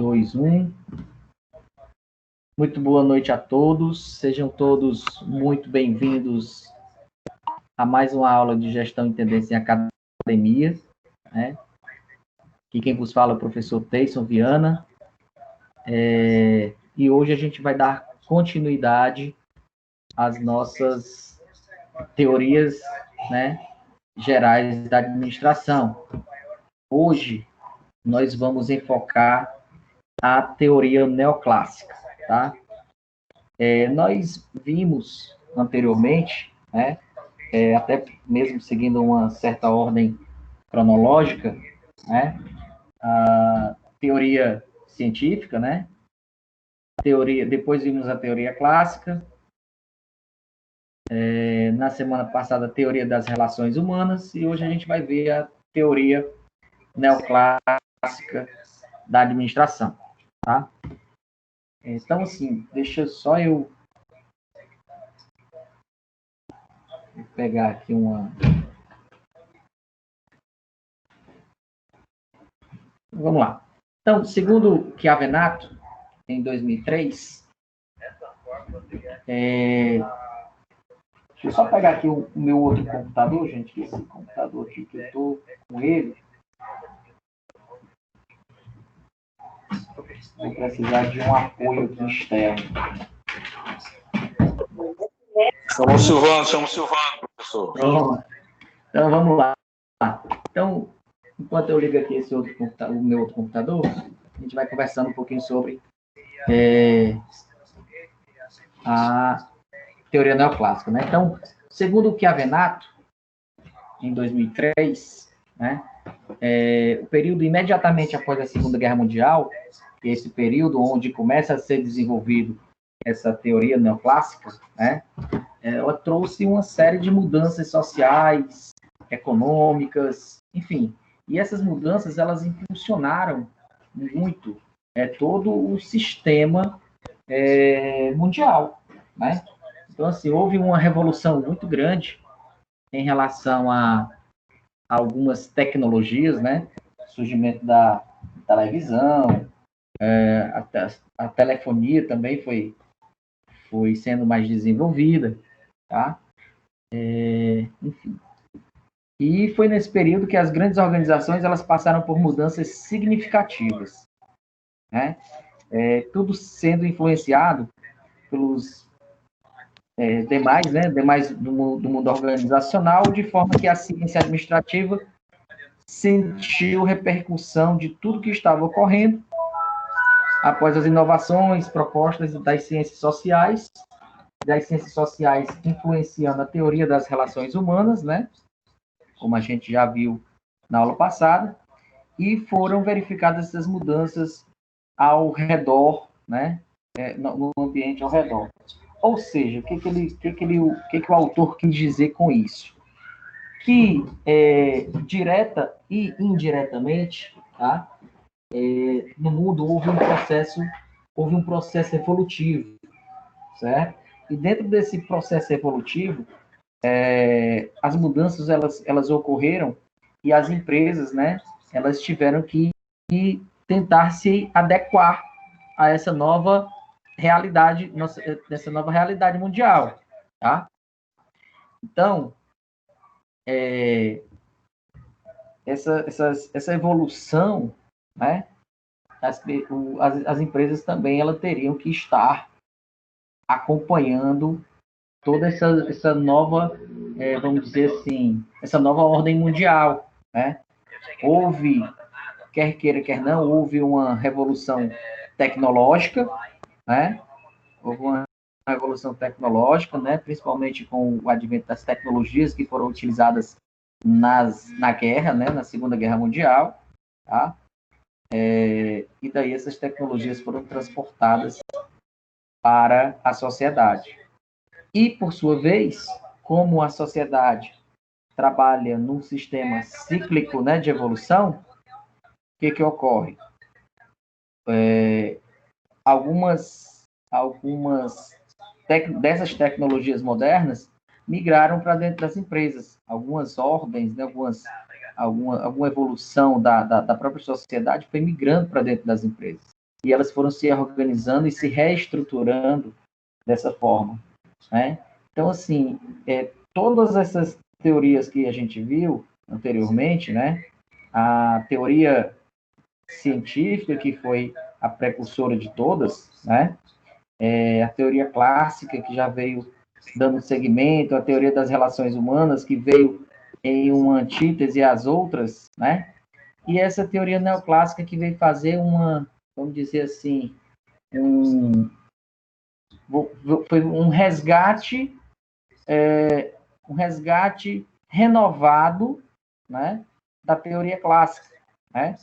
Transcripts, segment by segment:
2, 1. Muito boa noite a todos. Sejam todos muito bem-vindos a mais uma aula de Gestão e Tendência em Academia, né? Aqui quem vos fala é o professor Teison Viana. E hoje a gente vai dar continuidade às nossas teorias, né, gerais da administração. Hoje nós vamos enfocar a teoria neoclássica, tá? Nós vimos anteriormente, né, até mesmo seguindo uma certa ordem cronológica, né, a teoria científica, né, depois vimos a teoria clássica, na semana passada a teoria das relações humanas, e hoje a gente vai ver a teoria neoclássica da administração, tá? Então, assim, deixa só eu pegar aqui uma... Vamos lá. Então, segundo Chiavenato, em 2003, deixa eu só pegar aqui o meu outro computador, gente, que esse computador aqui que eu estou com ele, vou precisar de um apoio aqui externo. Chama o Silvano, professor. Pronto. Então, vamos lá. Então, enquanto eu ligo aqui esse outro computador, o meu outro computador, a gente vai conversando um pouquinho sobre a teoria neoclássica, né? Então, segundo o Chiavenato, em 2003, né, o período imediatamente após a Segunda Guerra Mundial, esse período onde começa a ser desenvolvido essa teoria neoclássica, né, ela trouxe uma série de mudanças sociais, econômicas, enfim. E essas mudanças, elas impulsionaram muito todo o sistema mundial, né? Então, assim, houve uma revolução muito grande em relação a algumas tecnologias, né? Surgimento da televisão, a telefonia também foi sendo mais desenvolvida, tá? Enfim. E foi nesse período que as grandes organizações elas passaram por mudanças significativas, né? Tudo sendo influenciado pelos demais do mundo organizacional, de forma que a ciência administrativa sentiu repercussão de tudo que estava ocorrendo após as inovações propostas das ciências sociais influenciando a teoria das relações humanas, né? Como a gente já viu na aula passada, e foram verificadas essas mudanças ao redor, né? No ambiente ao redor. Ou seja, o que o autor quis dizer com isso? Que direta e indiretamente, tá? No mundo houve um processo evolutivo, certo? E dentro desse processo evolutivo, as mudanças elas ocorreram e as empresas, né? Elas tiveram que tentar se adequar a essa nova realidade, dessa nova realidade mundial, tá? Então, essa evolução, né? As empresas também elas teriam que estar acompanhando toda essa nova, vamos dizer assim, essa nova ordem mundial, né? Houve, quer queira, quer não, houve uma revolução tecnológica, né? Houve uma revolução tecnológica, né? Principalmente com o advento das tecnologias que foram utilizadas na guerra, né? Na Segunda Guerra Mundial, tá? E daí essas tecnologias foram transportadas para a sociedade. E, por sua vez, como a sociedade trabalha num sistema cíclico, né, de evolução, o que ocorre? Algumas dessas tecnologias modernas migraram para dentro das empresas. Algumas ordens, né, alguma evolução da própria sociedade foi migrando para dentro das empresas. e elas foram se organizando e se reestruturando dessa forma, né? Então, assim, todas essas teorias que a gente viu anteriormente, né? A teoria científica, que foi a precursora de todas, né? A teoria clássica, que já veio dando seguimento, a teoria das relações humanas, que veio em uma antítese às outras, né? E essa teoria neoclássica que veio fazer vamos dizer assim, foi um resgate renovado, né, da teoria clássica, né?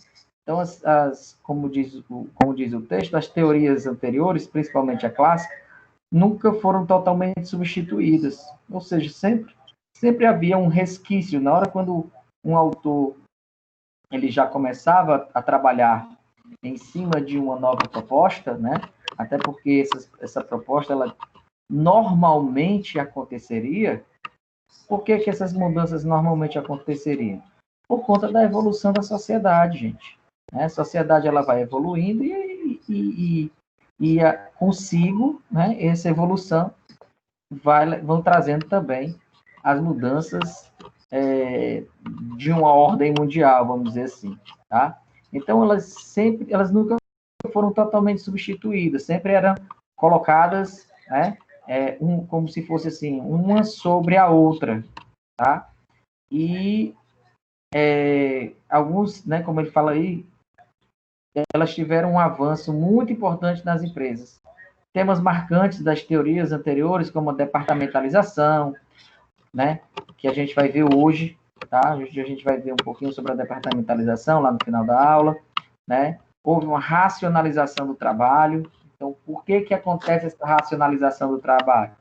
Então, como diz o texto, as teorias anteriores, principalmente a clássica, nunca foram totalmente substituídas. Ou seja, sempre havia um resquício. Na hora quando um autor ele já começava a trabalhar em cima de uma nova proposta, né? Até porque essa proposta ela normalmente aconteceria. Por que essas mudanças normalmente aconteceriam? Por conta da evolução da sociedade, gente. A sociedade ela vai evoluindo e consigo, né, essa evolução vão trazendo também as mudanças de uma ordem mundial, vamos dizer assim, tá? Então elas nunca foram totalmente substituídas, sempre eram colocadas, né, como se fosse assim, uma sobre a outra, tá? E alguns, né, como ele fala aí, elas tiveram um avanço muito importante nas empresas. Temas marcantes das teorias anteriores, como a departamentalização, né, que a gente vai ver hoje, tá? Hoje a gente vai ver um pouquinho sobre a departamentalização lá no final da aula, né? Houve uma racionalização do trabalho. Então, por que acontece essa racionalização do trabalho?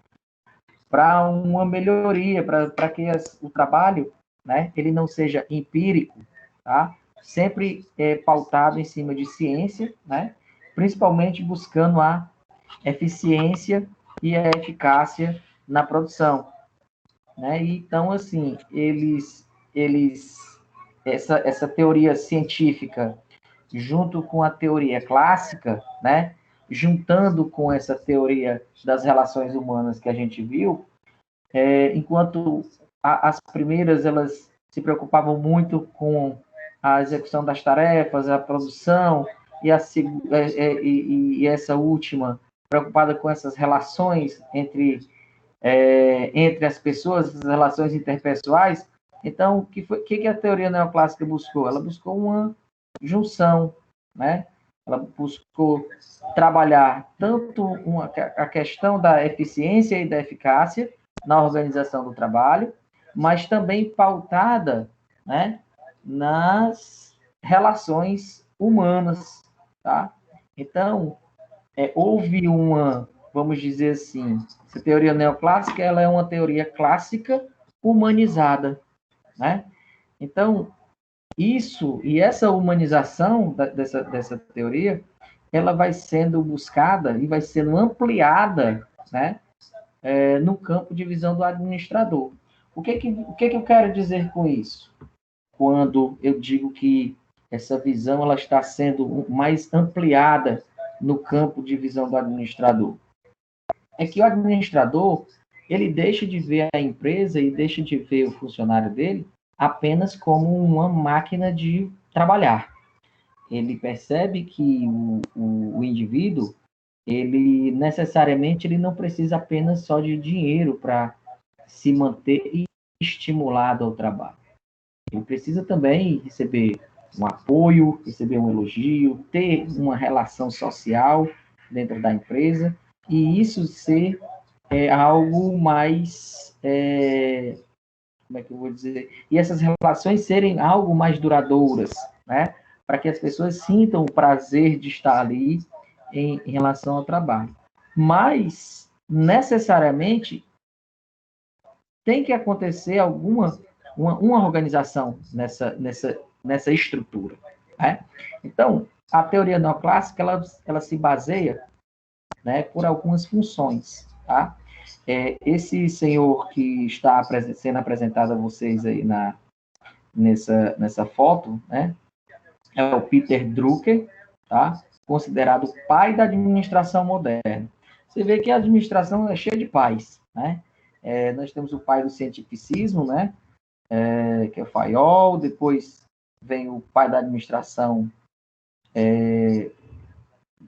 Para uma melhoria, para que o trabalho, né, ele não seja empírico, tá? Sempre pautado em cima de ciência, né? Principalmente buscando a eficiência e a eficácia na produção, né? Então, assim, essa teoria científica, junto com a teoria clássica, né? Juntando com essa teoria das relações humanas que a gente viu, enquanto as primeiras elas se preocupavam muito com a execução das tarefas, a produção, e essa última preocupada com essas relações entre as pessoas, as relações interpessoais. Então, o que a teoria neoclássica buscou? Ela buscou uma junção, né? Ela buscou trabalhar tanto a questão da eficiência e da eficácia na organização do trabalho, mas também pautada, né, nas relações humanas, tá? Então, houve vamos dizer assim, essa teoria neoclássica, ela é uma teoria clássica humanizada, né? Então, essa humanização dessa teoria, ela vai sendo buscada e vai sendo ampliada, né, no campo de visão do administrador. O que eu quero dizer com isso? Quando eu digo que essa visão ela está sendo mais ampliada no campo de visão do administrador. É que o administrador, ele deixa de ver a empresa e deixa de ver o funcionário dele apenas como uma máquina de trabalhar. Ele percebe que o indivíduo, ele necessariamente ele não precisa apenas só de dinheiro para se manter estimulado ao trabalho. Ele precisa também receber um apoio, receber um elogio, ter uma relação social dentro da empresa, e isso ser algo mais, como é que eu vou dizer? E essas relações serem algo mais duradouras, né? Para que as pessoas sintam o prazer de estar ali em relação ao trabalho. Mas, necessariamente, tem que acontecer uma organização nessa estrutura, né? Então, a teoria neoclássica, ela se baseia, né, por algumas funções, tá? Esse senhor que está sendo apresentado a vocês aí nessa foto, né, é o Peter Drucker, tá? considerado o pai da administração moderna. Você vê que a administração é cheia de pais, né? Nós temos o pai do cientificismo, né? Que é o Fayol, depois vem o pai da administração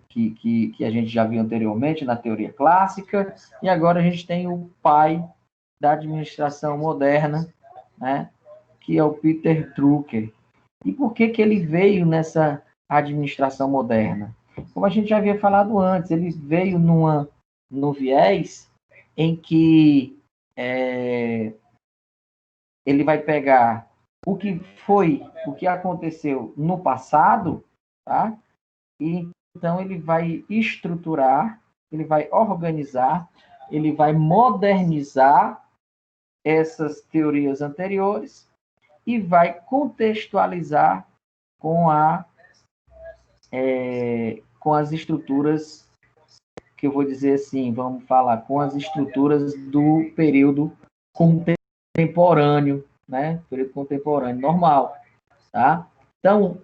que a gente já viu anteriormente na teoria clássica, e agora a gente tem o pai da administração moderna, né? Que é o Peter Drucker. E por que ele veio nessa administração moderna? Como a gente já havia falado antes, ele veio no viés em que ele vai pegar o que aconteceu no passado, tá? E então ele vai estruturar, ele vai organizar, ele vai modernizar essas teorias anteriores e vai contextualizar com com as estruturas que eu vou dizer assim, vamos falar, com as estruturas do período contemporâneo, né? Período contemporâneo, normal, tá? Então,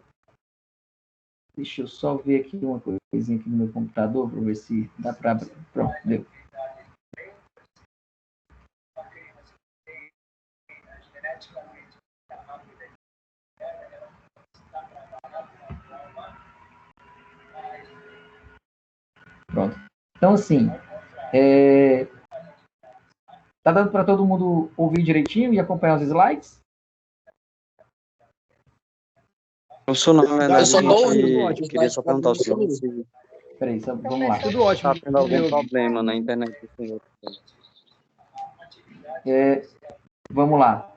deixa eu só ver aqui uma coisinha aqui no meu computador, para ver se dá para... Pronto, deu. Pronto. Então, assim, tá dando para todo mundo ouvir direitinho e acompanhar os slides? Professor, na verdade, Eu só tô eu queria só perguntar ao senhor se Peraí, vamos lá. Tudo ótimo. está tendo algum problema na internet do senhor. Vamos lá.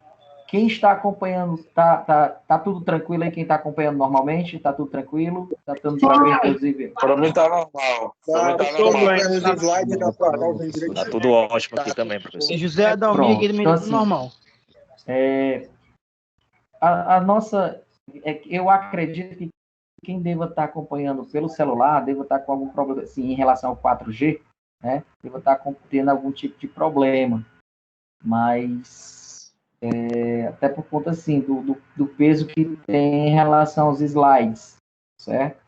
Quem está acompanhando, tá tudo tranquilo aí? Quem está acompanhando normalmente? Tá tudo tranquilo? Tá dando para ver, inclusive? Para mim tá normal. Para mim tá normal. Tá tudo ótimo aqui também, professor. E José Adalmir, aqui então, assim, normal. A nossa... eu acredito que quem deva estar acompanhando pelo celular deva estar com algum problema, assim, em relação ao 4G, né? Deva estar tendo algum tipo de problema. Mas... até por conta, assim, do peso que tem em relação aos slides, certo?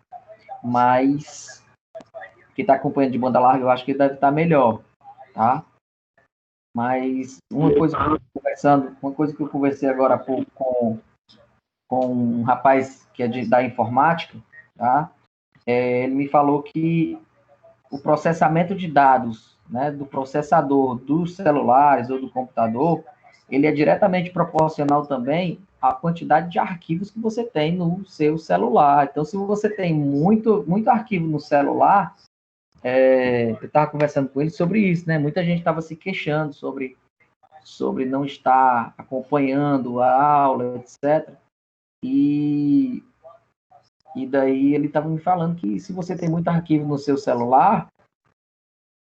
Mas quem está acompanhando de banda larga, eu acho que deve estar melhor, tá? Mas uma coisa que eu conversei agora há pouco com um rapaz que é da informática, tá? Ele me falou que o processamento de dados, né, do processador dos celulares ou do computador, ele é diretamente proporcional também à quantidade de arquivos que você tem no seu celular. Então, se você tem muito arquivo no celular, eu estava conversando com ele sobre isso, né? Muita gente estava se queixando sobre não estar acompanhando a aula, etc. E daí ele estava me falando que se você tem muito arquivo no seu celular,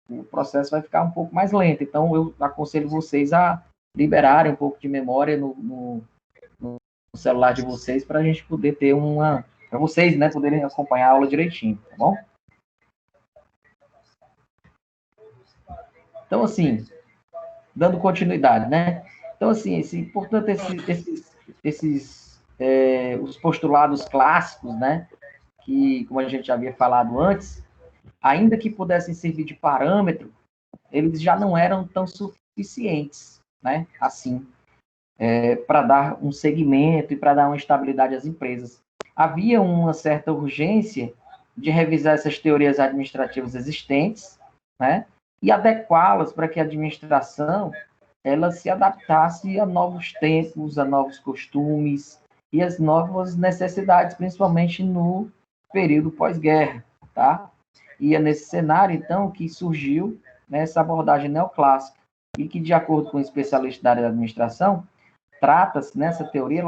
o processo vai ficar um pouco mais lento. Então, eu aconselho vocês a liberarem um pouco de memória no celular de vocês para a gente poder ter para vocês, né, poderem acompanhar a aula direitinho, tá bom? Então, assim, dando continuidade, né? Então, assim, portanto, os postulados clássicos, né, que, como a gente já havia falado antes, ainda que pudessem servir de parâmetro, eles já não eram tão suficientes, né, assim, para dar um segmento e para dar uma estabilidade às empresas. Havia uma certa urgência de revisar essas teorias administrativas existentes, né, e adequá-las para que a administração ela se adaptasse a novos tempos, a novos costumes e as novas necessidades, principalmente no período pós-guerra, tá? E é nesse cenário, então, que surgiu, né, essa abordagem neoclássica, e que, de acordo com o especialista da área da administração, trata-se, nessa teoria,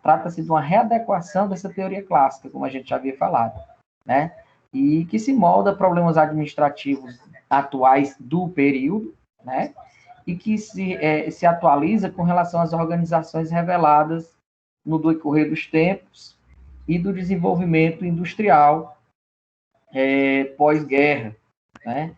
trata-se de uma readequação dessa teoria clássica, como a gente já havia falado, né? E que se molda a problemas administrativos atuais do período, né? E que se atualiza com relação às organizações reveladas no decorrer dos tempos e do desenvolvimento industrial pós-guerra, né?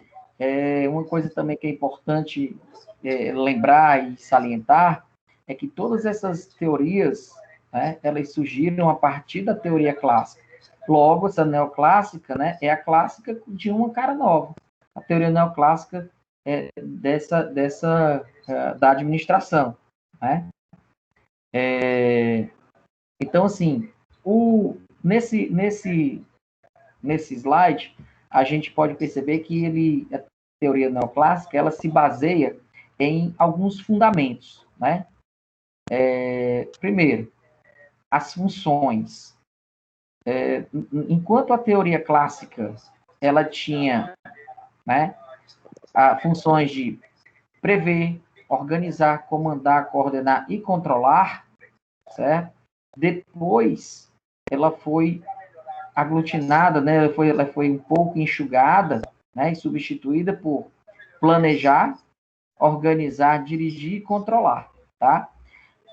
Uma coisa também que é importante lembrar e salientar é que todas essas teorias, né, elas surgiram a partir da teoria clássica. Logo, essa neoclássica, né, é a clássica de uma cara nova. A teoria neoclássica é da administração, né? Então, assim, nesse slide, a gente pode perceber que a teoria neoclássica, ela se baseia em alguns fundamentos, né? Primeiro, as funções. Enquanto a teoria clássica, ela tinha, né, funções de prever, organizar, comandar, coordenar e controlar, certo? Depois, ela foi aglutinada, né? Ela foi um pouco enxugada, né? E substituída por planejar, organizar, dirigir e controlar, tá?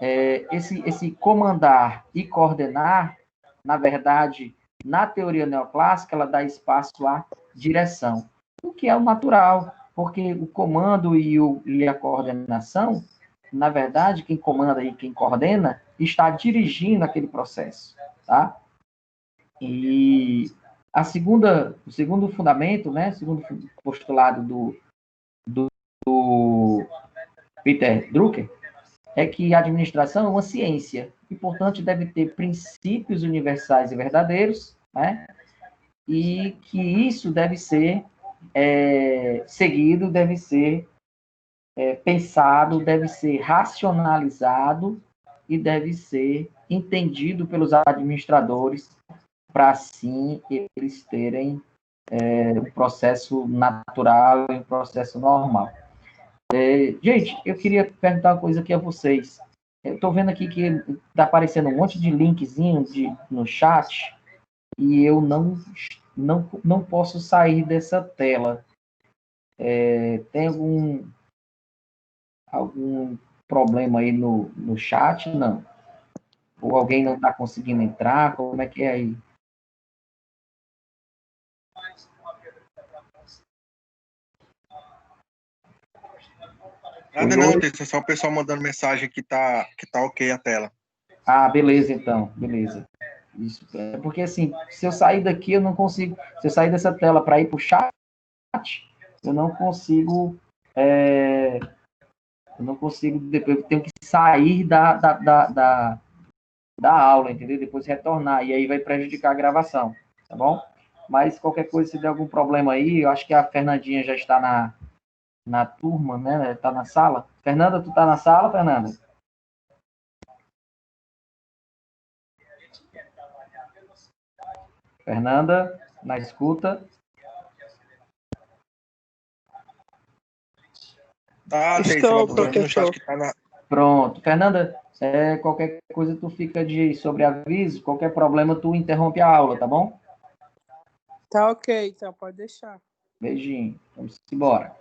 Esse comandar e coordenar, na verdade, na teoria neoclássica, ela dá espaço à direção, o que é o natural, porque o comando e a coordenação, na verdade, quem comanda e quem coordena está dirigindo aquele processo, tá? E o segundo fundamento, né, o segundo postulado do Peter Drucker, é que a administração é uma ciência e, portanto, deve ter princípios universais e verdadeiros, né? E que isso deve ser seguido, deve ser pensado, deve ser racionalizado e deve ser entendido pelos administradores para, assim, eles terem um processo natural e um processo normal. Gente, eu queria perguntar uma coisa aqui a vocês. Eu estou vendo aqui que está aparecendo um monte de linkzinho no chat e eu não posso sair dessa tela. Tem algum problema aí no chat? Não. Ou alguém não está conseguindo entrar? Como é que é aí? Nada não, Tessa, só o pessoal mandando mensagem que tá ok a tela. Ah, beleza, então. Beleza. Isso. Porque, assim, se eu sair daqui, eu não consigo... Se eu sair dessa tela para ir para o chat, eu não consigo... eu não consigo... Depois eu tenho que sair da aula, entendeu? Depois retornar. E aí vai prejudicar a gravação, tá bom? Mas qualquer coisa, se der algum problema aí, eu acho que a Fernandinha já está na turma, né? Está na sala. Fernanda, tu está na sala, Fernanda? Fernanda, na escuta. Tá, Tessa, botou aqui no chat que tá na... Pronto. Fernanda, qualquer coisa tu fica de sobreaviso, qualquer problema tu interrompe a aula, tá bom? Tá ok, então pode deixar. Beijinho. Vamos embora.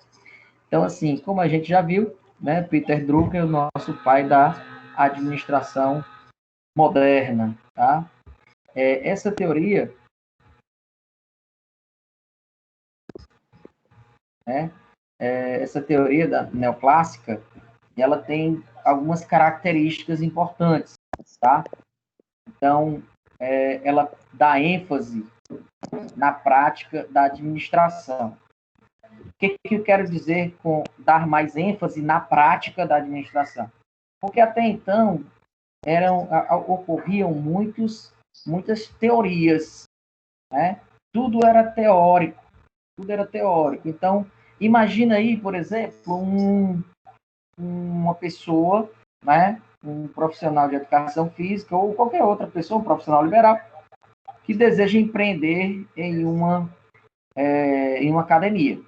Então, assim, como a gente já viu, né, Peter Drucker é o nosso pai da administração moderna, tá? Essa teoria, né, essa teoria da neoclássica, ela tem algumas características importantes, tá? Então, ela dá ênfase na prática da administração. O que eu quero dizer com dar mais ênfase na prática da administração? Porque até então ocorriam muitas teorias, né? Tudo era teórico. Então, imagina aí, por exemplo, uma pessoa, né? Um profissional de educação física ou qualquer outra pessoa, um profissional liberal, que deseja empreender em uma academia.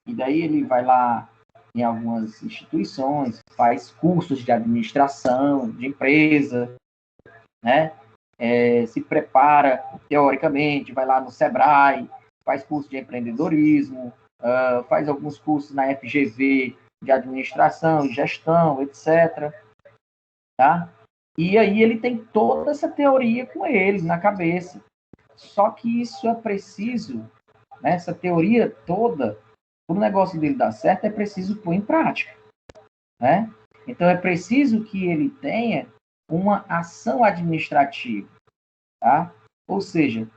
E daí ele vai lá em algumas instituições, faz cursos de administração, de empresa, né? Se prepara teoricamente, vai lá no Sebrae, faz curso de empreendedorismo, faz alguns cursos na FGV de administração, gestão, etc. Tá? E aí ele tem toda essa teoria com ele na cabeça. Só que isso é preciso, né? Essa teoria toda, para o negócio dele dar certo, é preciso pôr em prática, né? Então, é preciso que ele tenha uma ação administrativa, tá? Ou seja,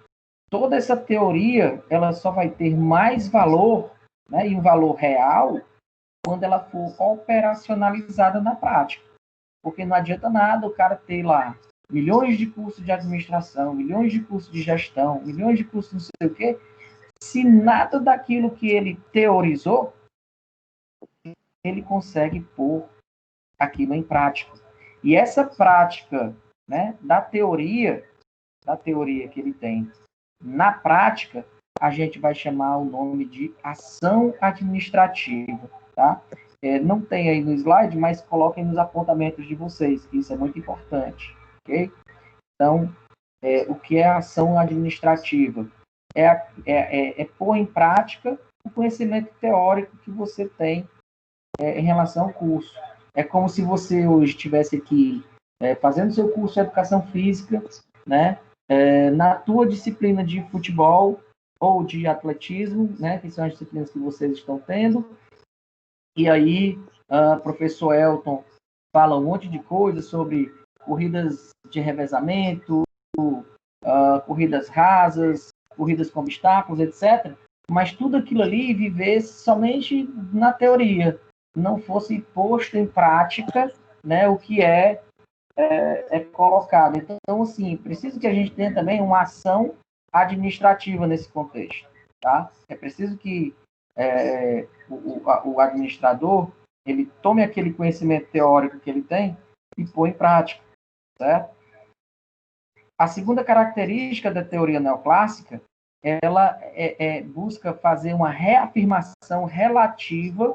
toda essa teoria, ela só vai ter mais valor, né, e um valor real, quando ela for operacionalizada na prática. Porque não adianta nada o cara ter lá milhões de cursos de administração, milhões de cursos de gestão, milhões de cursos não sei o quê, se nada daquilo que ele teorizou, ele consegue pôr aquilo em prática. E essa prática, né, da teoria que ele tem na prática, a gente vai chamar o nome de ação administrativa, tá? Não tem aí no slide, mas coloquem nos apontamentos de vocês, que isso é muito importante, ok? Então, o que é a ação administrativa? É pôr em prática o conhecimento teórico que você tem em relação ao curso. É como se você hoje estivesse aqui fazendo seu curso de educação física, né? Na tua disciplina de futebol ou de atletismo, né? Que são as disciplinas que vocês estão tendo. E aí, professor Elton fala um monte de coisas sobre corridas de revezamento, corridas rasas, corridas com obstáculos, etc. Mas tudo aquilo ali vivesse somente na teoria, não fosse posto em prática, né, o que é colocado. Então, assim, preciso que a gente tenha também uma ação administrativa nesse contexto, tá? É preciso que o administrador ele tome aquele conhecimento teórico que ele tem e põe em prática, certo? A segunda característica da teoria neoclássica, ela busca fazer uma reafirmação relativa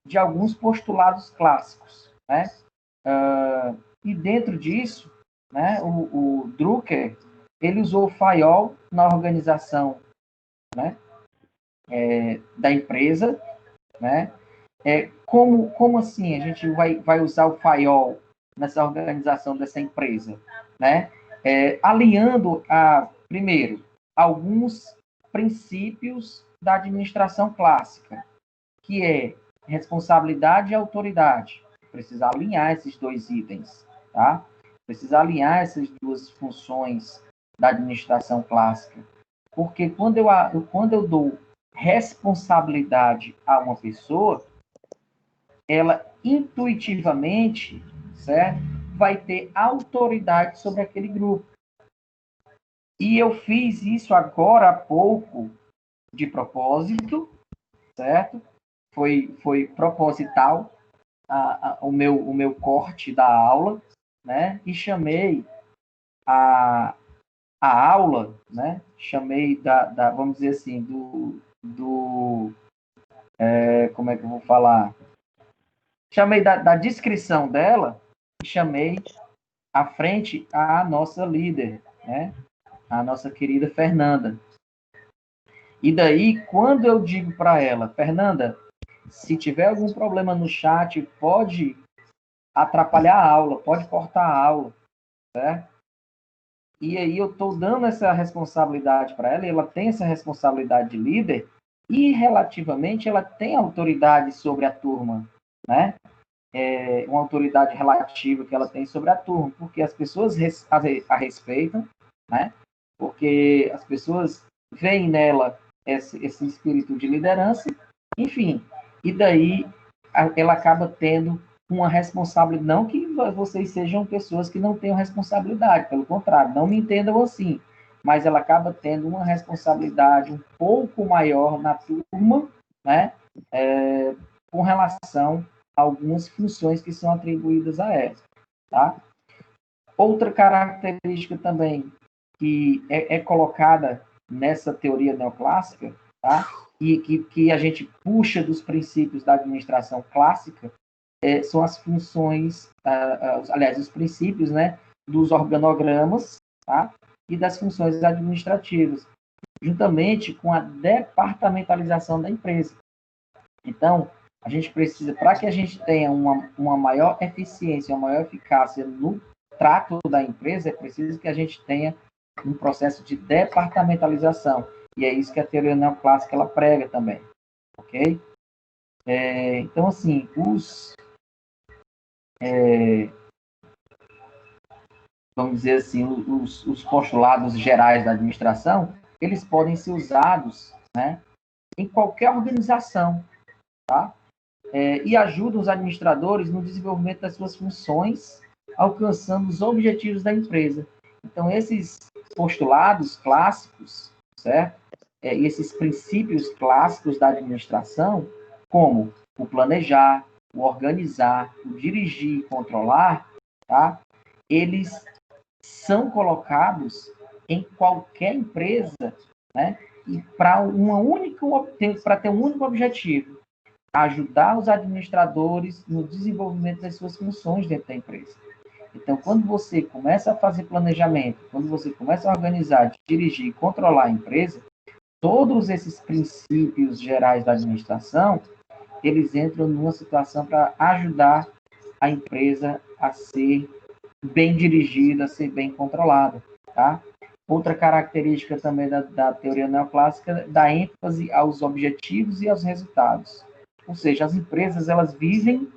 de alguns postulados clássicos, né? E dentro disso, né, o Drucker, ele usou o Fayol na organização, né, da empresa, né? Como assim a gente vai usar o Fayol nessa organização dessa empresa, né? Alinhando primeiro, alguns princípios da administração clássica, que é responsabilidade e autoridade. Precisa alinhar esses dois itens, tá? Precisa alinhar essas duas funções da administração clássica. Porque quando eu dou responsabilidade a uma pessoa, ela intuitivamente, certo, vai ter autoridade sobre aquele grupo. E eu fiz isso agora há pouco de propósito, certo? Foi proposital o meu corte da aula, né? E chamei a aula, né? Chamei vamos dizer assim, como é que eu vou falar? Chamei da descrição dela e chamei à frente a nossa líder, né? A nossa querida Fernanda. E daí, quando eu digo para ela, Fernanda, se tiver algum problema no chat, pode atrapalhar a aula, pode cortar a aula, certo? E aí eu estou dando essa responsabilidade para ela, e ela tem essa responsabilidade de líder, e relativamente ela tem autoridade sobre a turma, né? Uma autoridade relativa que ela tem sobre a turma, porque as pessoas a respeitam, né? Porque as pessoas veem nela esse espírito de liderança, enfim, e daí ela acaba tendo uma responsabilidade, não que vocês sejam pessoas que não tenham responsabilidade, pelo contrário, não me entendam assim, mas ela acaba tendo uma responsabilidade um pouco maior na turma, né, com relação a algumas funções que são atribuídas a ela, tá? Outra característica também que é colocada nessa teoria neoclássica, tá? E que a gente puxa dos princípios da administração clássica, são as funções, aliás, os princípios, né, dos organogramas, tá? E das funções administrativas, juntamente com a departamentalização da empresa. Então, a gente precisa, para que a gente tenha uma maior eficiência, uma maior eficácia no trato da empresa, é preciso que a gente tenha um processo de departamentalização. E é isso que a teoria neoclássica ela prega também, ok? Então, assim, vamos dizer assim, os postulados gerais da administração, eles podem ser usados, né, em qualquer organização, tá? E ajudam os administradores no desenvolvimento das suas funções, alcançando os objetivos da empresa. Então, esses postulados clássicos, certo? E esses princípios clássicos da administração, como o planejar, o organizar, o dirigir e controlar, tá? Eles são colocados em qualquer empresa, né? E para ter um único objetivo: ajudar os administradores no desenvolvimento das suas funções dentro da empresa. Então, quando você começa a fazer planejamento, quando você começa a organizar, dirigir e controlar a empresa, todos esses princípios gerais da administração, eles entram numa situação para ajudar a empresa a ser bem dirigida, a ser bem controlada, tá? Outra característica também da teoria neoclássica dá ênfase aos objetivos e aos resultados. Ou seja, as empresas, elas vivem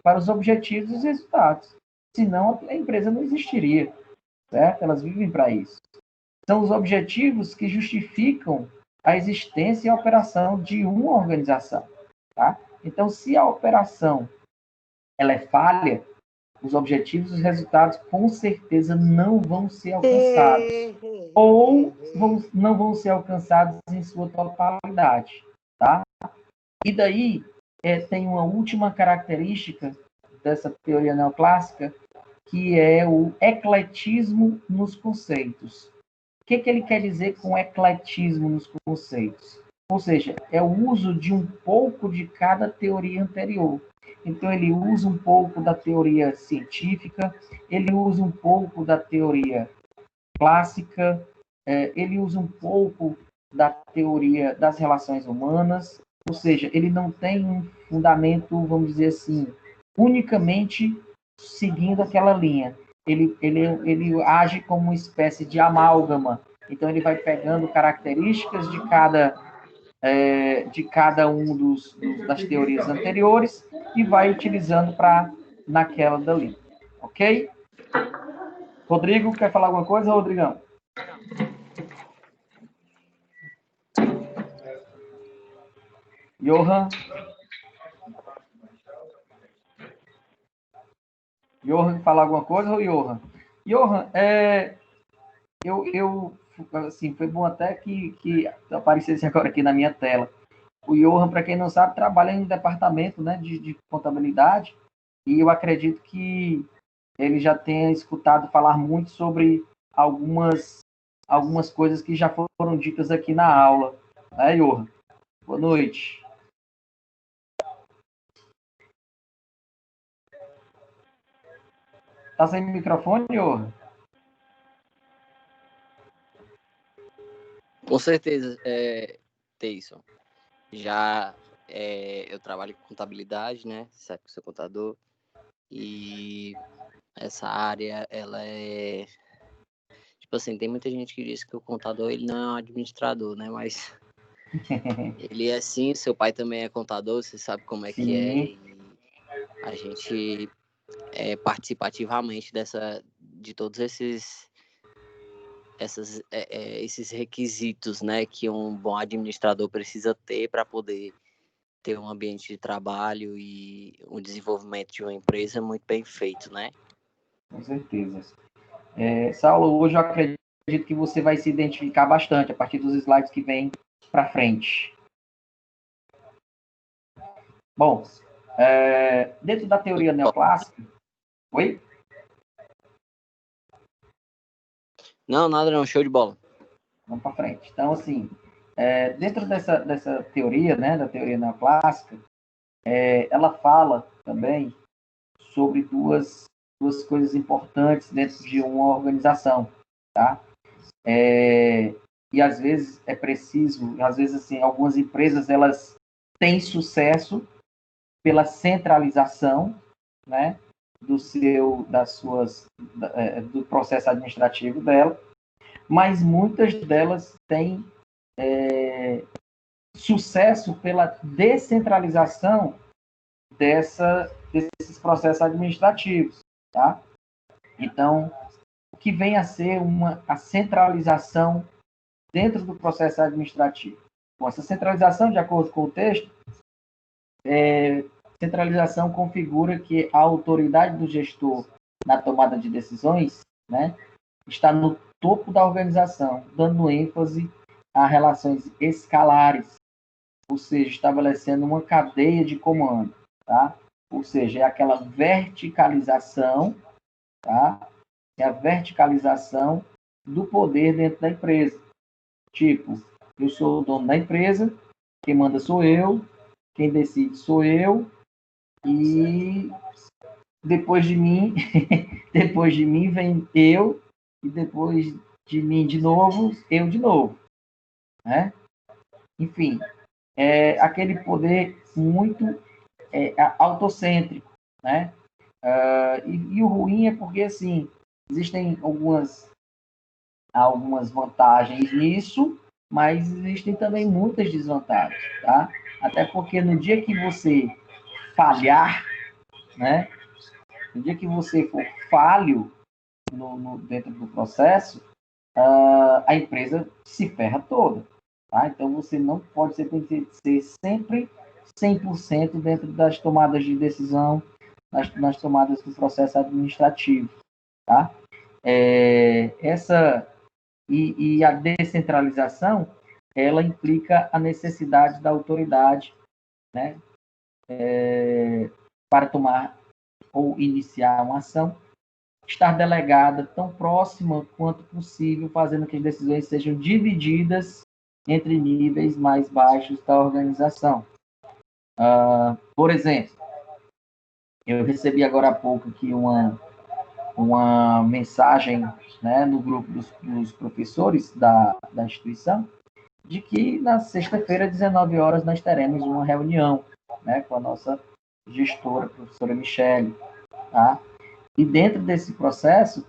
para os objetivos e os resultados. Senão, a empresa não existiria, certo? Elas vivem para isso. São os objetivos que justificam a existência e a operação de uma organização, tá? Então, se a operação ela é falha, os objetivos e os resultados com certeza não vão ser alcançados ou não vão ser alcançados em sua totalidade, tá? E daí tem uma última característica dessa teoria neoclássica, que é o ecletismo nos conceitos. O que ele quer dizer com ecletismo nos conceitos? Ou seja, é o uso de um pouco de cada teoria anterior. Então, ele usa um pouco da teoria científica, ele usa um pouco da teoria clássica, ele usa um pouco da teoria das relações humanas, ou seja, ele não tem um fundamento, vamos dizer assim, unicamente seguindo aquela linha. Ele age como uma espécie de amálgama. Então, ele vai pegando características de cada um das teorias anteriores e vai utilizando para naquela dali. Ok? Rodrigo, quer falar alguma coisa, Rodrigão? Johan? Johan, falar alguma coisa, ou Johan? Johan, assim, foi bom até que aparecesse agora aqui na minha tela. O Johan, para quem não sabe, trabalha em um departamento, né, de contabilidade, e eu acredito que ele já tenha escutado falar muito sobre algumas coisas que já foram ditas aqui na aula. Né, Johan? Boa noite. Tá sem microfone, Johan? Com certeza, Teison. Já eu trabalho com contabilidade, né? Você sabe que eu sou contador. E essa área, ela é... Tipo assim, tem muita gente que diz que o contador, ele não é um administrador, né? Mas ele é sim, seu pai também é contador, você sabe como é que é. E a gente participa ativamente de todos esses requisitos, né, que um bom administrador precisa ter para poder ter um ambiente de trabalho e o desenvolvimento de uma empresa muito bem feito, né? Com certeza. Saulo, hoje eu acredito que você vai se identificar bastante a partir dos slides que vêm para frente. Bom, dentro da teoria neoclássica... Oi? Não, nada não, show de bola. Vamos para frente. Então, assim, dentro dessa teoria, né, da teoria neoclássica, ela fala também sobre duas coisas importantes dentro de uma organização, tá? E às vezes é preciso, às vezes, assim, algumas empresas, elas têm sucesso pela centralização, né, do processo administrativo dela, mas muitas delas têm sucesso pela descentralização desses processos administrativos, tá? Então, o que vem a ser a centralização dentro do processo administrativo. Bom, essa centralização, de acordo com o texto, centralização configura que a autoridade do gestor na tomada de decisões, né, está no topo da organização, dando ênfase a relações escalares, ou seja, estabelecendo uma cadeia de comando, tá? Ou seja, é aquela verticalização, tá? É a verticalização do poder dentro da empresa. Tipo, eu sou o dono da empresa, quem manda sou eu, quem decide sou eu, e depois de mim, depois de mim vem eu, e depois de mim de novo, eu de novo, né? Enfim, é aquele poder muito autocêntrico, né? E o ruim é porque, assim, existem algumas vantagens nisso, mas existem também muitas desvantagens, tá? Até porque no dia que você falhar, né? No dia que você for falho dentro do processo, a empresa se ferra toda, tá? Então você não pode ser, tem que ser sempre 100% dentro das tomadas de decisão, nas tomadas do processo administrativo, tá? E a descentralização, ela implica a necessidade da autoridade, né, para tomar ou iniciar uma ação, estar delegada tão próxima quanto possível, fazendo que as decisões sejam divididas entre níveis mais baixos da organização. Por exemplo, eu recebi agora há pouco aqui uma mensagem, né, no grupo dos professores da instituição, de que na sexta-feira, às 19 horas, nós teremos uma reunião, né, com a nossa gestora, a professora Michele, tá? E dentro desse processo,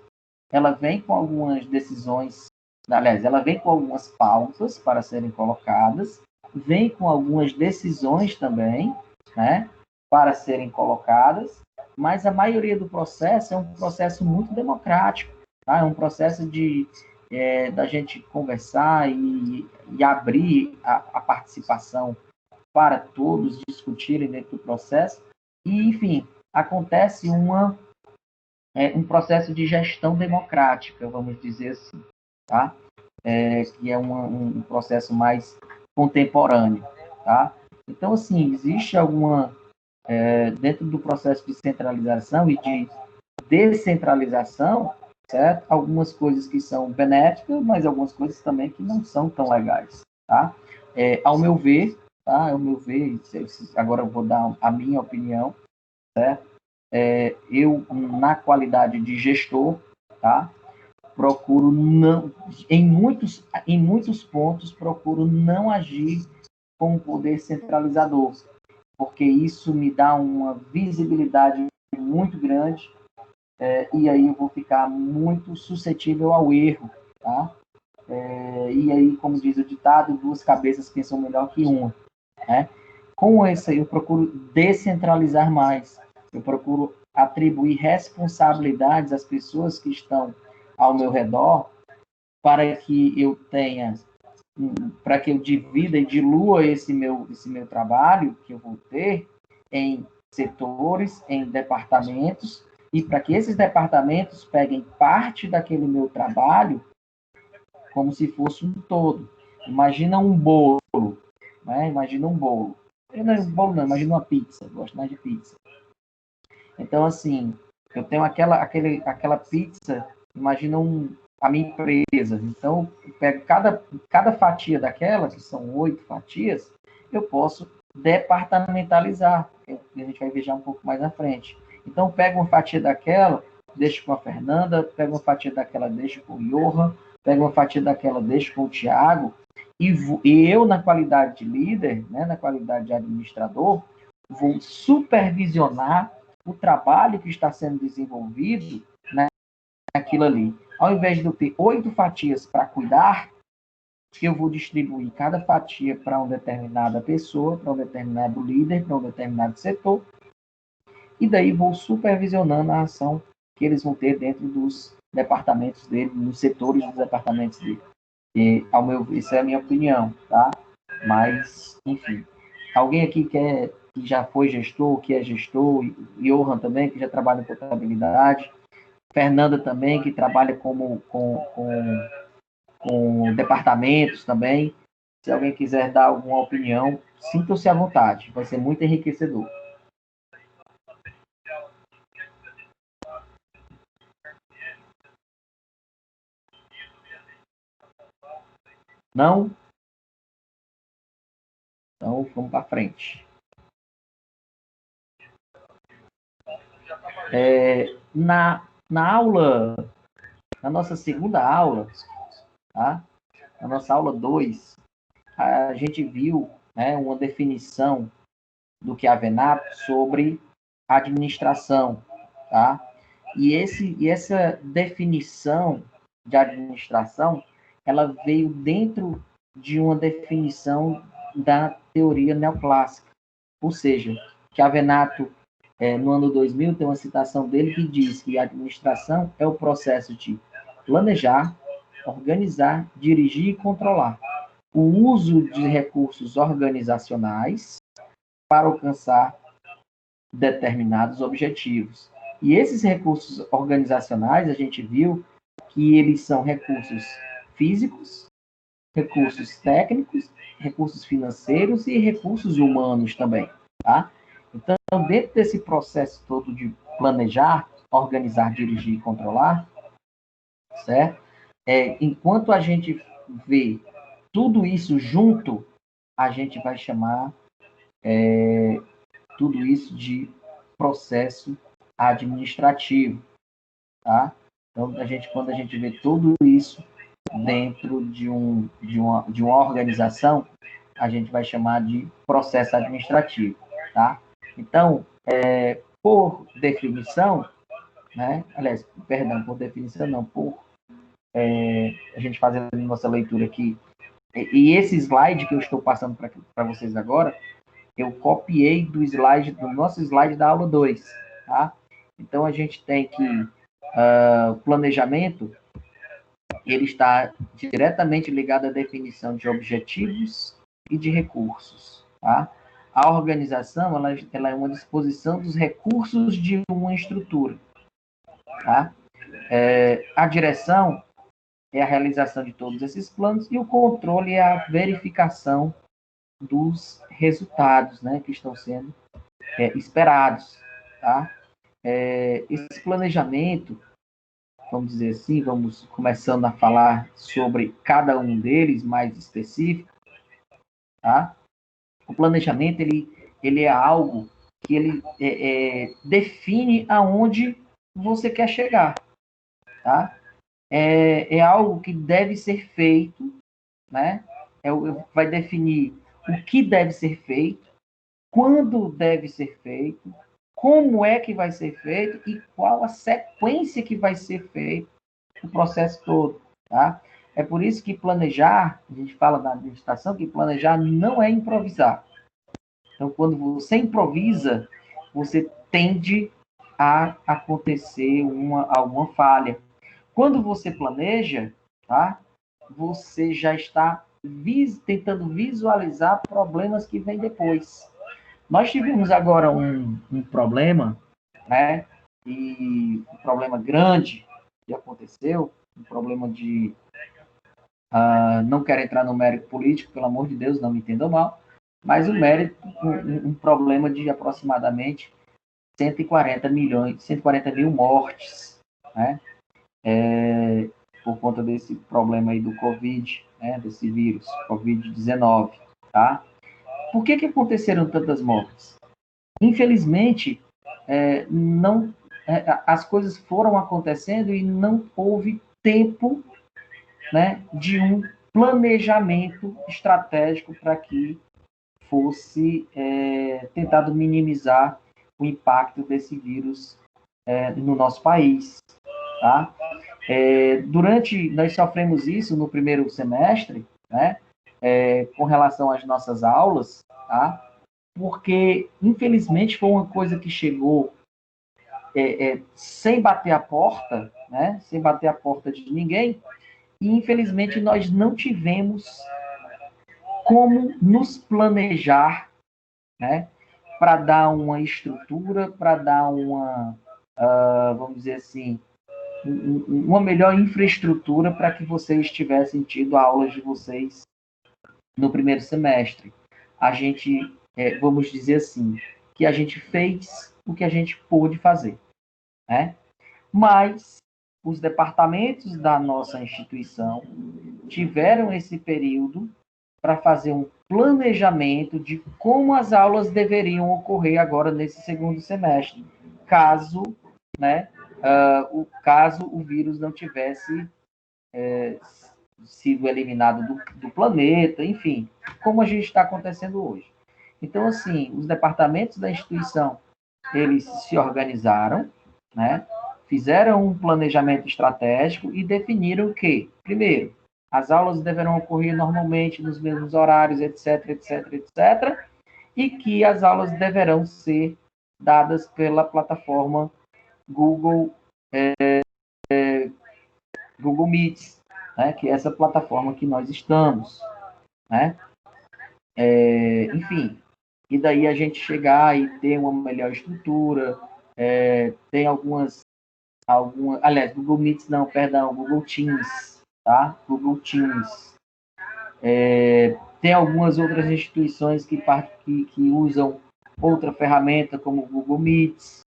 ela vem com algumas decisões, aliás, ela vem com algumas pautas para serem colocadas, vem com algumas decisões também, né, para serem colocadas, mas a maioria do processo é um processo muito democrático, tá? É um processo da gente conversar e abrir a participação para todos discutirem dentro do processo, e, enfim, acontece um processo de gestão democrática, vamos dizer assim, tá? Que é um processo mais contemporâneo, tá? Então, assim, existe dentro do processo de centralização e de descentralização, certo? Algumas coisas que são benéficas, mas algumas coisas também que não são tão legais, tá? Ao meu ver, tá? Ao meu ver, agora eu vou dar a minha opinião, certo? Eu, na qualidade de gestor, tá? Procuro não, em muitos pontos, procuro não agir com o poder centralizador, porque isso me dá uma visibilidade muito grande, e aí eu vou ficar muito suscetível ao erro, tá? E aí, como diz o ditado, duas cabeças pensam melhor que uma, né? Com isso, eu procuro descentralizar mais, eu procuro atribuir responsabilidades às pessoas que estão ao meu redor, para que eu divida e dilua esse meu trabalho que eu vou ter em setores, em departamentos, e para que esses departamentos peguem parte daquele meu trabalho como se fosse um todo. Imagina um bolo, né? Imagina um bolo. Imagina uma pizza, eu gosto mais de pizza. Então, assim, eu tenho aquela pizza, imagina a minha empresa. Então, eu pego cada fatia daquela, que são 8 fatias, eu posso departamentalizar, que a gente vai ver um pouco mais na frente. Então, eu pego uma fatia daquela, deixo com a Fernanda, pego uma fatia daquela, deixo com o Johan, pego uma fatia daquela, deixo com o Thiago, e eu, na qualidade de líder, né, na qualidade de administrador, vou supervisionar o trabalho que está sendo desenvolvido, né, naquilo ali. Ao invés de eu ter 8 fatias para cuidar, eu vou distribuir cada fatia para uma determinada pessoa, para um determinado líder, para um determinado setor, e daí vou supervisionando a ação que eles vão ter dentro dos departamentos dele, nos setores dos departamentos dele. E, ao meu ver, isso é a minha opinião, tá? Mas, enfim. Alguém aqui que já foi gestor, que é gestor, Johan também, que já trabalha em contabilidade, Fernanda também, que trabalha com departamentos também. Se alguém quiser dar alguma opinião, sinta-se à vontade, vai ser muito enriquecedor. Não? Então, vamos para frente. Na nossa segunda aula, tá? Na nossa aula 2, a gente viu, né, uma definição do que é a Venato sobre administração, tá? E essa definição de administração, ela veio dentro de uma definição da teoria neoclássica. Ou seja, que a Venato, no ano 2000, tem uma citação dele que diz que a administração é o processo de planejar, organizar, dirigir e controlar o uso de recursos organizacionais para alcançar determinados objetivos. E esses recursos organizacionais, a gente viu que eles são recursos físicos, recursos técnicos, recursos financeiros e recursos humanos também, tá? Então, dentro desse processo todo de planejar, organizar, dirigir e controlar, certo? Enquanto a gente vê tudo isso junto, a gente vai chamar tudo isso de processo administrativo, tá? Então, quando a gente vê tudo isso dentro de uma organização, a gente vai chamar de processo administrativo, tá? Então, por definição, né? Aliás, perdão, por definição não, a gente fazendo a nossa leitura aqui, e esse slide que eu estou passando para vocês agora, eu copiei do nosso slide da aula 2, tá? Então, a gente tem que o planejamento, ele está diretamente ligado à definição de objetivos e de recursos, tá? A organização, ela é uma disposição dos recursos de uma estrutura, tá? A direção é a realização de todos esses planos e o controle é a verificação dos resultados, né, que estão sendo esperados, tá? Esse planejamento, vamos dizer assim, vamos começando a falar sobre cada um deles mais específico, tá? O planejamento, ele é algo que ele define aonde você quer chegar, tá? É algo que deve ser feito, né? Vai definir o que deve ser feito, quando deve ser feito, como é que vai ser feito e qual a sequência que vai ser feito o processo todo, tá? É por isso que planejar, a gente fala na administração que planejar não é improvisar. Então, quando você improvisa, você tende a acontecer alguma falha. Quando você planeja, tá? Você já está tentando visualizar problemas que vêm depois. Nós tivemos agora um problema, né? E um problema grande que aconteceu, um problema de... não quero entrar no mérito político, pelo amor de Deus, não me entendam mal, mas um problema de aproximadamente 140 mil mortes, né? Por conta desse problema aí do Covid, né? Desse vírus, Covid-19, tá? Por que aconteceram tantas mortes? Infelizmente, as coisas foram acontecendo e não houve tempo, né, de um planejamento estratégico para que fosse tentado minimizar o impacto desse vírus no nosso país, tá? Nós sofremos isso no primeiro semestre, né, com relação às nossas aulas, tá? Porque, infelizmente, foi uma coisa que chegou sem bater a porta, né? Sem bater a porta de ninguém, e infelizmente nós não tivemos como nos planejar, né? Para dar uma estrutura, para dar uma, vamos dizer assim, uma melhor infraestrutura para que vocês tivessem tido aulas de vocês no primeiro semestre. A gente, vamos dizer assim, que a gente fez o que a gente pôde fazer, né? Mas os departamentos da nossa instituição tiveram esse período para fazer um planejamento de como as aulas deveriam ocorrer agora nesse segundo semestre, caso, né, caso o vírus não tivesse sido eliminado do planeta, enfim, como a gente está acontecendo hoje. Então, assim, os departamentos da instituição, eles se organizaram, né, fizeram um planejamento estratégico e definiram que, primeiro, as aulas deverão ocorrer normalmente nos mesmos horários, etc, etc, etc, e que as aulas deverão ser dadas pela plataforma Google Meets, né, que é essa plataforma que nós estamos, né? Enfim, e daí a gente chegar e ter uma melhor estrutura, tem aliás, Google Meets não, perdão, Google Teams, tá? Google Teams. Tem algumas outras instituições que usam outra ferramenta, como o Google Meets.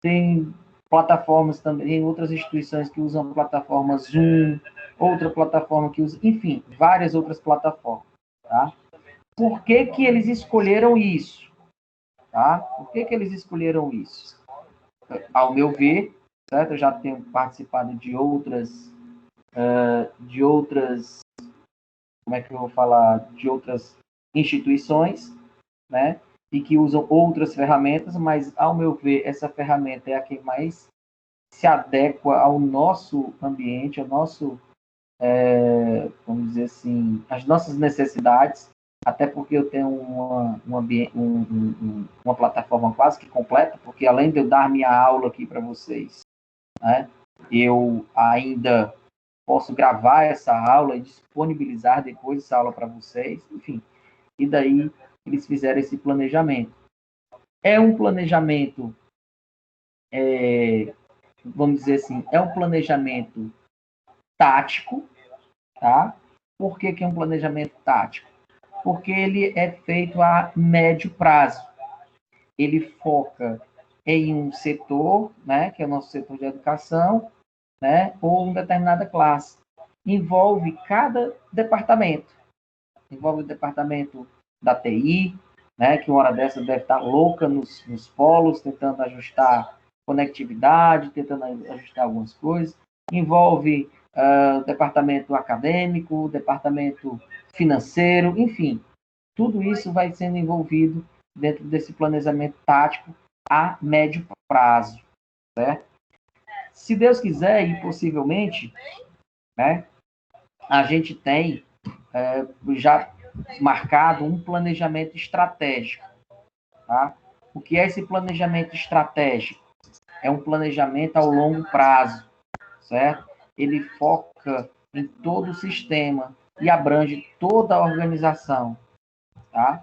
Tem plataformas também, tem outras instituições que usam plataforma Zoom, outra plataforma que usa, enfim, várias outras plataformas, tá? Por que que eles escolheram isso? Tá? Por que que eles escolheram isso? Ao meu ver, certo? Eu já tenho participado de outras, como é que eu vou falar, de outras instituições, né? E que usam outras ferramentas, mas, ao meu ver, essa ferramenta é a que mais se adequa ao nosso ambiente, ao nosso, vamos dizer assim, às nossas necessidades, até porque eu tenho uma plataforma quase que completa, porque além de eu dar minha aula aqui para vocês, né, eu ainda posso gravar essa aula e disponibilizar depois essa aula para vocês, enfim. E daí eles fizeram esse planejamento. É um planejamento, vamos dizer assim, é um planejamento tático, tá? Por que que é um planejamento tático? Porque ele é feito a médio prazo. Ele foca em um setor, né, que é o nosso setor de educação, né, ou uma determinada classe. Envolve cada departamento. Envolve o departamento da TI, né, que uma hora dessa deve estar louca nos polos, tentando ajustar conectividade, tentando ajustar algumas coisas. Envolve o departamento acadêmico, o departamento financeiro, enfim. Tudo isso vai sendo envolvido dentro desse planejamento tático a médio prazo, certo? Se Deus quiser, e possivelmente, né, a gente tem já marcado um planejamento estratégico, tá? O que é esse planejamento estratégico? É um planejamento ao longo prazo, certo? Ele foca em todo o sistema e abrange toda a organização, tá?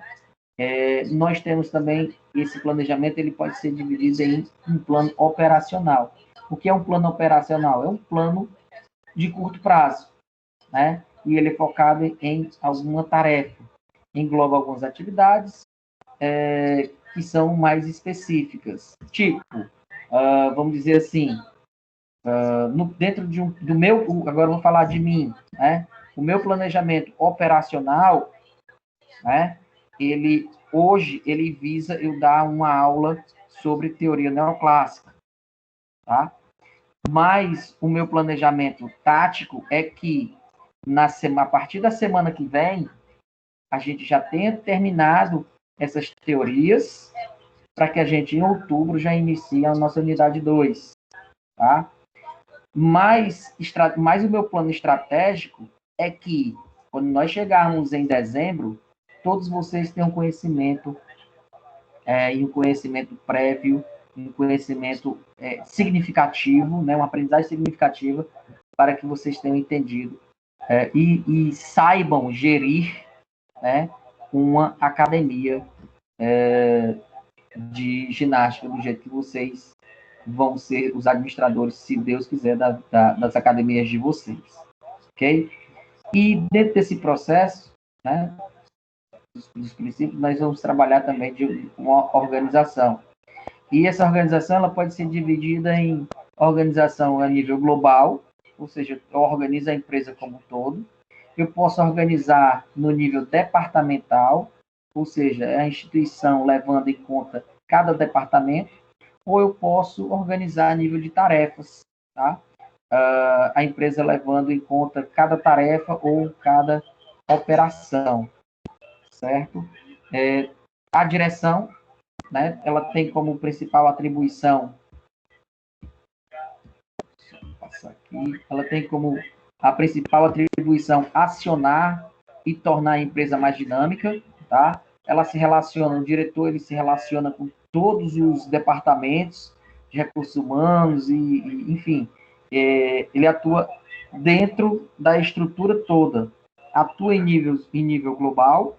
Nós temos também esse planejamento, ele pode ser dividido em um plano operacional. O que é um plano operacional? É um plano de curto prazo, né? E ele é focado em alguma tarefa. Engloba algumas atividades que são mais específicas. Tipo, vamos dizer assim, dentro do meu, agora eu vou falar de mim, né? O meu planejamento operacional, né? Hoje ele visa eu dar uma aula sobre teoria neoclássica, tá? Mas o meu planejamento tático é que a partir da semana que vem a gente já tenha terminado essas teorias para que a gente em outubro já inicie a nossa unidade 2, tá? Mas o meu plano estratégico é que quando nós chegarmos em dezembro, todos vocês tenham conhecimento e um conhecimento prévio um conhecimento significativo, né, uma aprendizagem significativa, para que vocês tenham entendido e saibam gerir, né, uma academia de ginástica do jeito que vocês vão ser os administradores, se Deus quiser, das academias de vocês, ok? E dentro desse processo, né, dos princípios, nós vamos trabalhar também de uma organização. E essa organização ela pode ser dividida em organização a nível global, ou seja, eu organizo a empresa como um todo. Eu posso organizar no nível departamental, ou seja, a instituição levando em conta cada departamento, ou eu posso organizar a nível de tarefas, tá? A empresa levando em conta cada tarefa ou cada operação, certo? A direção, né, ela tem como principal atribuição, ela tem como a principal atribuição acionar e tornar a empresa mais dinâmica, tá? Ela se relaciona, o diretor ele se relaciona com todos os departamentos de recursos humanos enfim, ele atua dentro da estrutura toda, atua em nível global,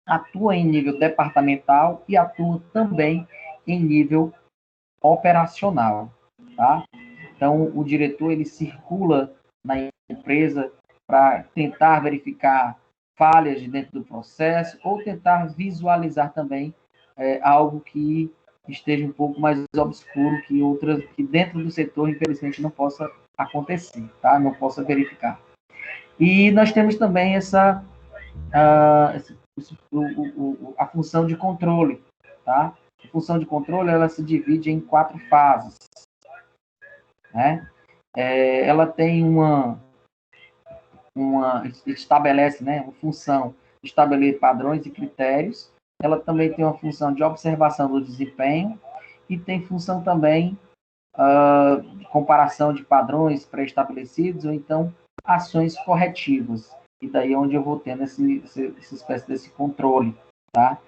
atua em nível departamental e atua também em nível operacional, tá? Então, o diretor, ele circula na empresa para tentar verificar falhas dentro do processo ou tentar visualizar também algo que esteja um pouco mais obscuro que dentro do setor, infelizmente, não possa acontecer, tá? Não possa verificar. E nós temos também a função de controle, tá? A função de controle, ela se divide em 4 fases, né? Ela tem estabelece, né, uma função de estabelecer padrões e critérios. Ela também tem uma função de observação do desempenho e tem função também de comparação de padrões pré-estabelecidos ou então ações corretivas. E daí é onde eu vou tendo essa espécie desse controle, tá?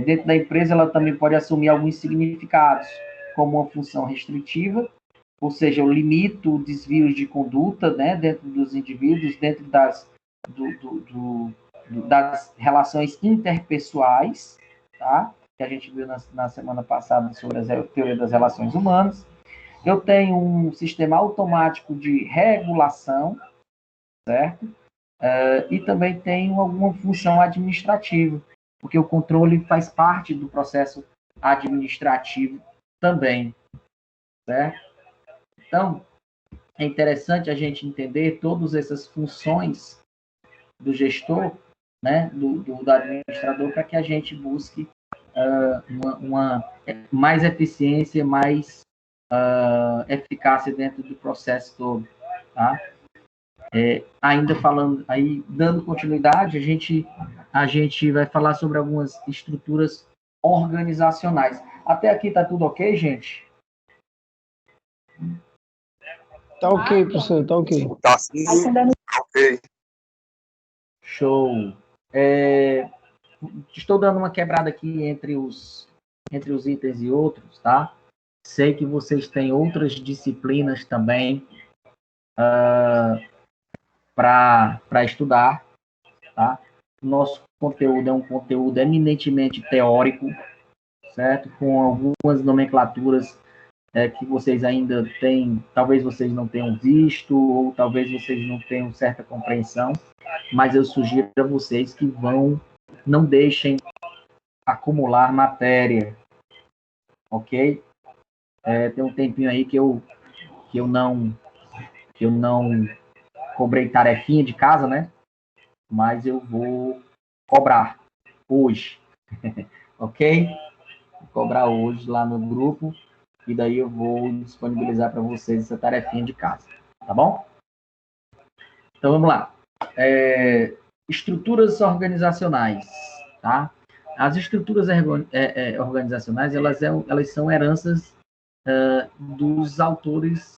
Dentro da empresa, ela também pode assumir alguns significados, como uma função restritiva, ou seja, eu limito desvios de conduta, né, dentro dos indivíduos, dentro das relações interpessoais, tá? Que a gente viu na semana passada sobre a teoria das relações humanas. Eu tenho um sistema automático de regulação, certo? E também tenho alguma função administrativa, porque o controle faz parte do processo administrativo também, certo? Então, é interessante a gente entender todas essas funções do gestor, né, do administrador, para que a gente busque uma mais eficiência, mais eficácia dentro do processo todo, tá? Ainda falando, aí dando continuidade, a gente vai falar sobre algumas estruturas organizacionais. Até aqui tá tudo ok, gente? Tá ok, professor, tá ok. Tá sim. Ok. Show. Estou dando uma quebrada aqui entre os itens e outros, tá? Sei que vocês têm outras disciplinas também para estudar, tá? Nosso conteúdo é um conteúdo eminentemente teórico, certo? Com algumas nomenclaturas que vocês ainda têm, talvez vocês não tenham visto, ou talvez vocês não tenham certa compreensão, mas eu sugiro a vocês que não deixem acumular matéria, ok? Tem um tempinho aí que eu não cobrei tarefinha de casa, né? Mas eu vou cobrar hoje, ok? Vou cobrar hoje lá no grupo, e daí eu vou disponibilizar para vocês essa tarefinha de casa, tá bom? Então, vamos lá. Estruturas organizacionais, tá? As estruturas organizacionais, elas são heranças dos autores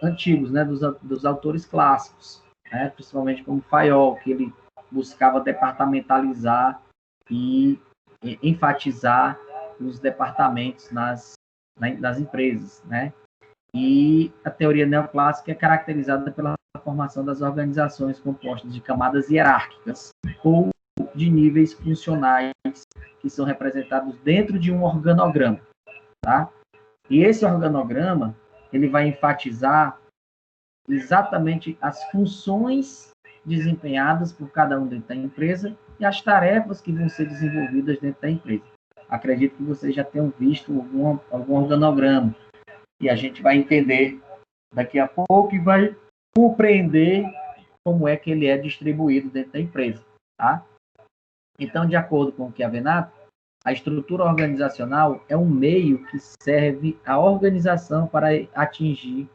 antigos, né? Dos autores clássicos, né? Principalmente como Fayol, que ele buscava departamentalizar e enfatizar os departamentos nas das empresas, né? E a teoria neoclássica é caracterizada pela formação das organizações compostas de camadas hierárquicas ou de níveis funcionais que são representados dentro de um organograma, tá? E esse organograma, ele vai enfatizar exatamente as funções desempenhadas por cada um dentro da empresa e as tarefas que vão ser desenvolvidas dentro da empresa. Acredito que vocês já tenham visto algum organograma, e a gente vai entender daqui a pouco e vai compreender como é que ele é distribuído dentro da empresa, tá? Então, de acordo com o Chiavenato, a estrutura organizacional é um meio que serve à organização para atingir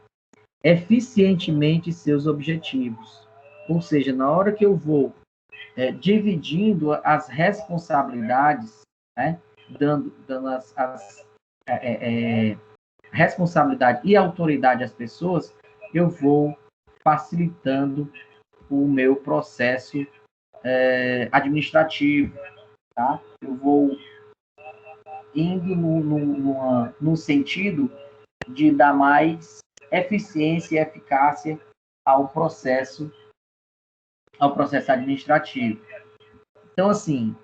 eficientemente seus objetivos. Ou seja, na hora que eu vou dividindo as responsabilidades, né, dando as responsabilidade e autoridade às pessoas, eu vou facilitando o meu processo administrativo, tá? Eu vou indo no sentido de dar mais eficiência e eficácia ao processo administrativo. Então, assim,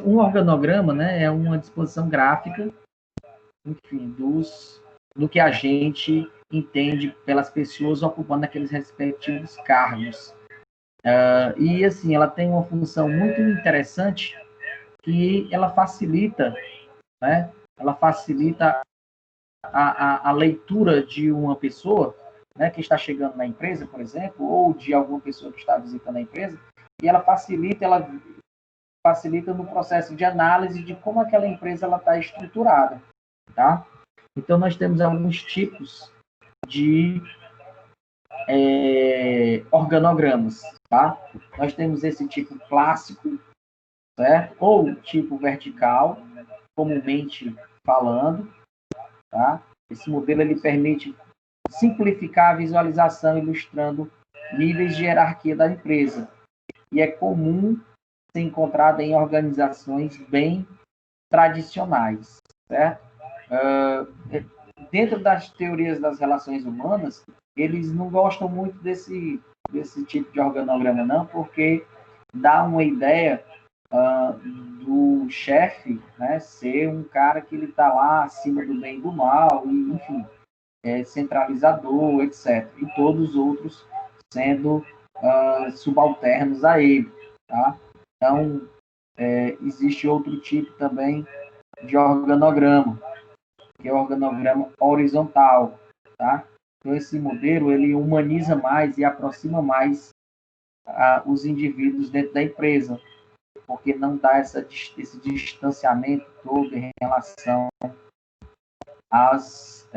um organograma, né, é uma disposição gráfica, enfim, do que a gente entende pelas pessoas ocupando aqueles respectivos cargos. E, assim, ela tem uma função muito interessante que ela facilita, né? Ela facilita a leitura de uma pessoa, né, que está chegando na empresa, por exemplo, ou de alguma pessoa que está visitando a empresa, e ela facilita no processo de análise de como aquela empresa está estruturada, tá? Então, nós temos alguns tipos de organogramas, tá? Nós temos esse tipo clássico, certo? Ou tipo vertical, comumente falando, tá? Esse modelo ele permite simplificar a visualização, ilustrando níveis de hierarquia da empresa. E é comum ser encontrado em organizações bem tradicionais, certo? Dentro das teorias das relações humanas, eles não gostam muito desse tipo de organograma, não, porque dá uma ideia do chefe, né, ser um cara que ele está lá acima do bem e do mal, e, enfim, centralizador, etc. E todos os outros sendo subalternos a ele, tá? Então, existe outro tipo também de organograma, que é o organograma horizontal, tá? Então, esse modelo, ele humaniza mais e aproxima mais os indivíduos dentro da empresa, porque não dá esse distanciamento todo em relação às,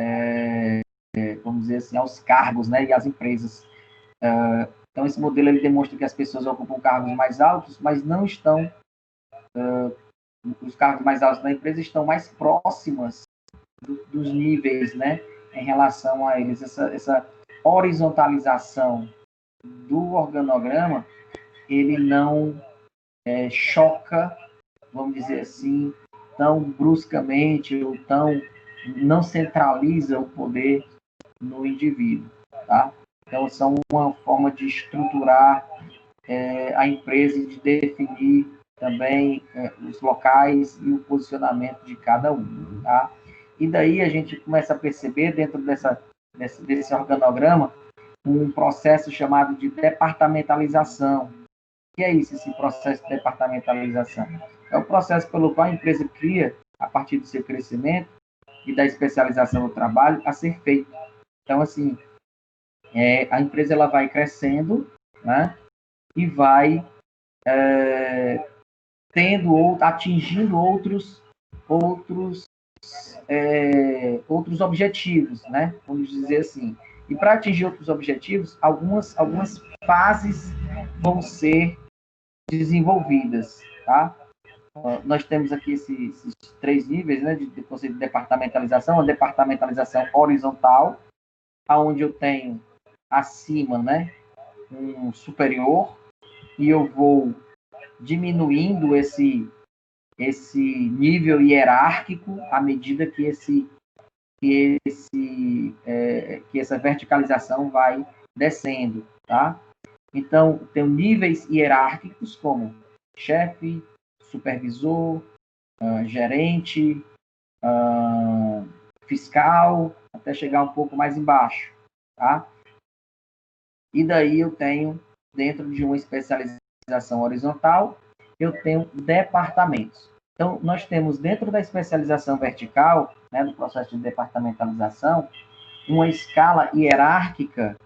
vamos dizer assim, aos cargos, né, e às empresas. Então, esse modelo ele demonstra que as pessoas ocupam cargos mais altos, mas não estão, os cargos mais altos da empresa estão mais próximas dos níveis, né, em relação a eles. Essa horizontalização do organograma, ele não choca, vamos dizer assim, tão bruscamente, ou não centraliza o poder no indivíduo, tá? Então, são uma forma de estruturar a empresa e de definir também os locais e o posicionamento de cada um, tá? E daí a gente começa a perceber, dentro desse organograma, um processo chamado de departamentalização. O que é isso, esse processo de departamentalização? É o processo pelo qual a empresa cria, a partir do seu crescimento e da especialização do trabalho, a ser feito. Então, assim, a empresa ela vai crescendo, né, e vai atingindo outros objetivos, né? Vamos dizer assim. E para atingir outros objetivos, algumas fases vão ser desenvolvidas, tá? Nós temos aqui esses 3 níveis, né, de conceito de departamentalização. A departamentalização horizontal, aonde eu tenho acima, né, um superior, e eu vou diminuindo esse nível hierárquico à medida que que essa verticalização vai descendo, tá? Então, tem níveis hierárquicos como chefe, supervisor, gerente, fiscal, até chegar um pouco mais embaixo, tá? E daí eu tenho, dentro de uma especialização horizontal, eu tenho departamentos. Então, nós temos dentro da especialização vertical, né, do processo de departamentalização, uma escala hierárquica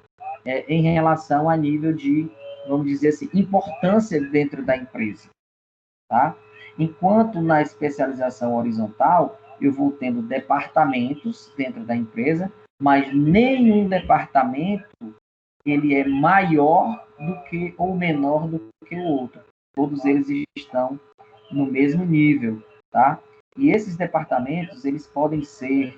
em relação a nível de, vamos dizer assim, importância dentro da empresa, tá? Enquanto na especialização horizontal, eu vou tendo departamentos dentro da empresa, mas nenhum departamento ele é maior do que ou menor do que o outro. Todos eles estão no mesmo nível, tá? E esses departamentos, eles podem ser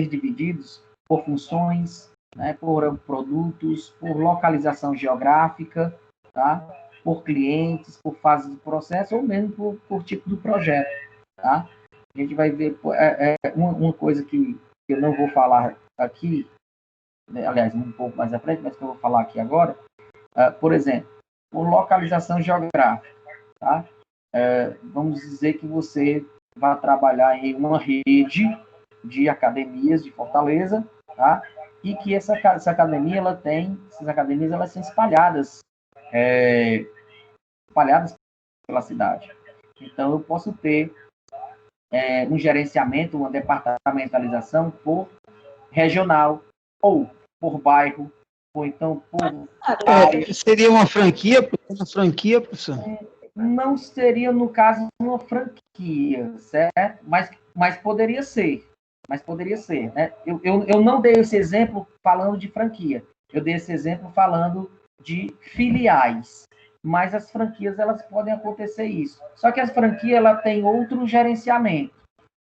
divididos por funções, né, por produtos, por localização geográfica, tá? Por clientes, por fase do processo, ou mesmo por tipo do projeto, tá? A gente vai ver uma coisa que eu não vou falar aqui, né, aliás, um pouco mais à frente, mas que eu vou falar aqui agora, por exemplo, por localização geográfica, tá? Vamos dizer que você vai trabalhar em uma rede de academias de Fortaleza, tá? E que essa academia, essas academias, elas são espalhadas pela cidade. Então, eu posso ter um gerenciamento, uma departamentalização por regional, ou por bairro, ou então por área. Seria uma franquia, professor? Não seria, no caso, uma franquia, certo? Mas poderia ser. Né? Eu não dei esse exemplo falando de franquia. Eu dei esse exemplo falando de filiais. Mas as franquias, elas podem acontecer isso. Só que a franquia, ela tem outro gerenciamento.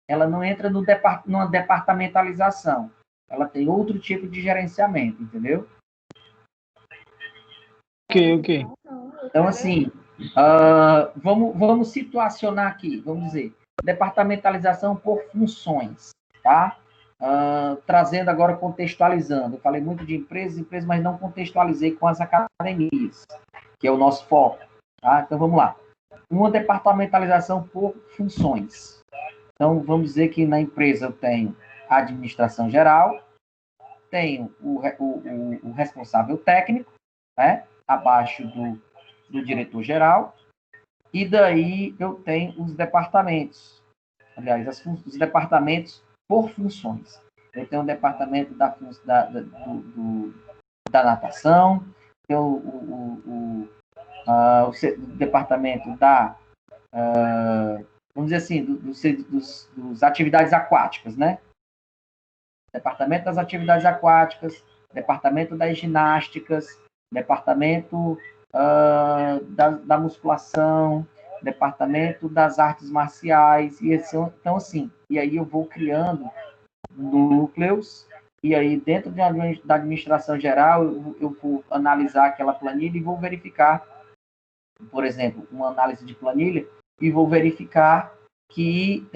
Ela não entra numa departamentalização. Ela tem outro tipo de gerenciamento, entendeu? Ok. Então, assim, vamos situacionar aqui, vamos dizer, departamentalização por funções, tá? Trazendo agora, contextualizando. Eu falei muito de empresas, mas não contextualizei com as academias, que é o nosso foco, tá? Então, vamos lá. Uma departamentalização por funções. Então, vamos dizer que na empresa eu tenho a administração geral, tenho o responsável técnico, né? Abaixo do diretor geral, e daí eu tenho os departamentos. Aliás, os departamentos por funções. Eu tenho o departamento da natação, tenho o departamento vamos dizer assim, dos atividades aquáticas, né? Departamento das atividades aquáticas, departamento das ginásticas, departamento da musculação, departamento das artes marciais, então assim, e aí eu vou criando núcleos, e aí dentro da administração geral eu vou analisar aquela planilha e vou verificar, por exemplo, uma análise de planilha, e vou verificar que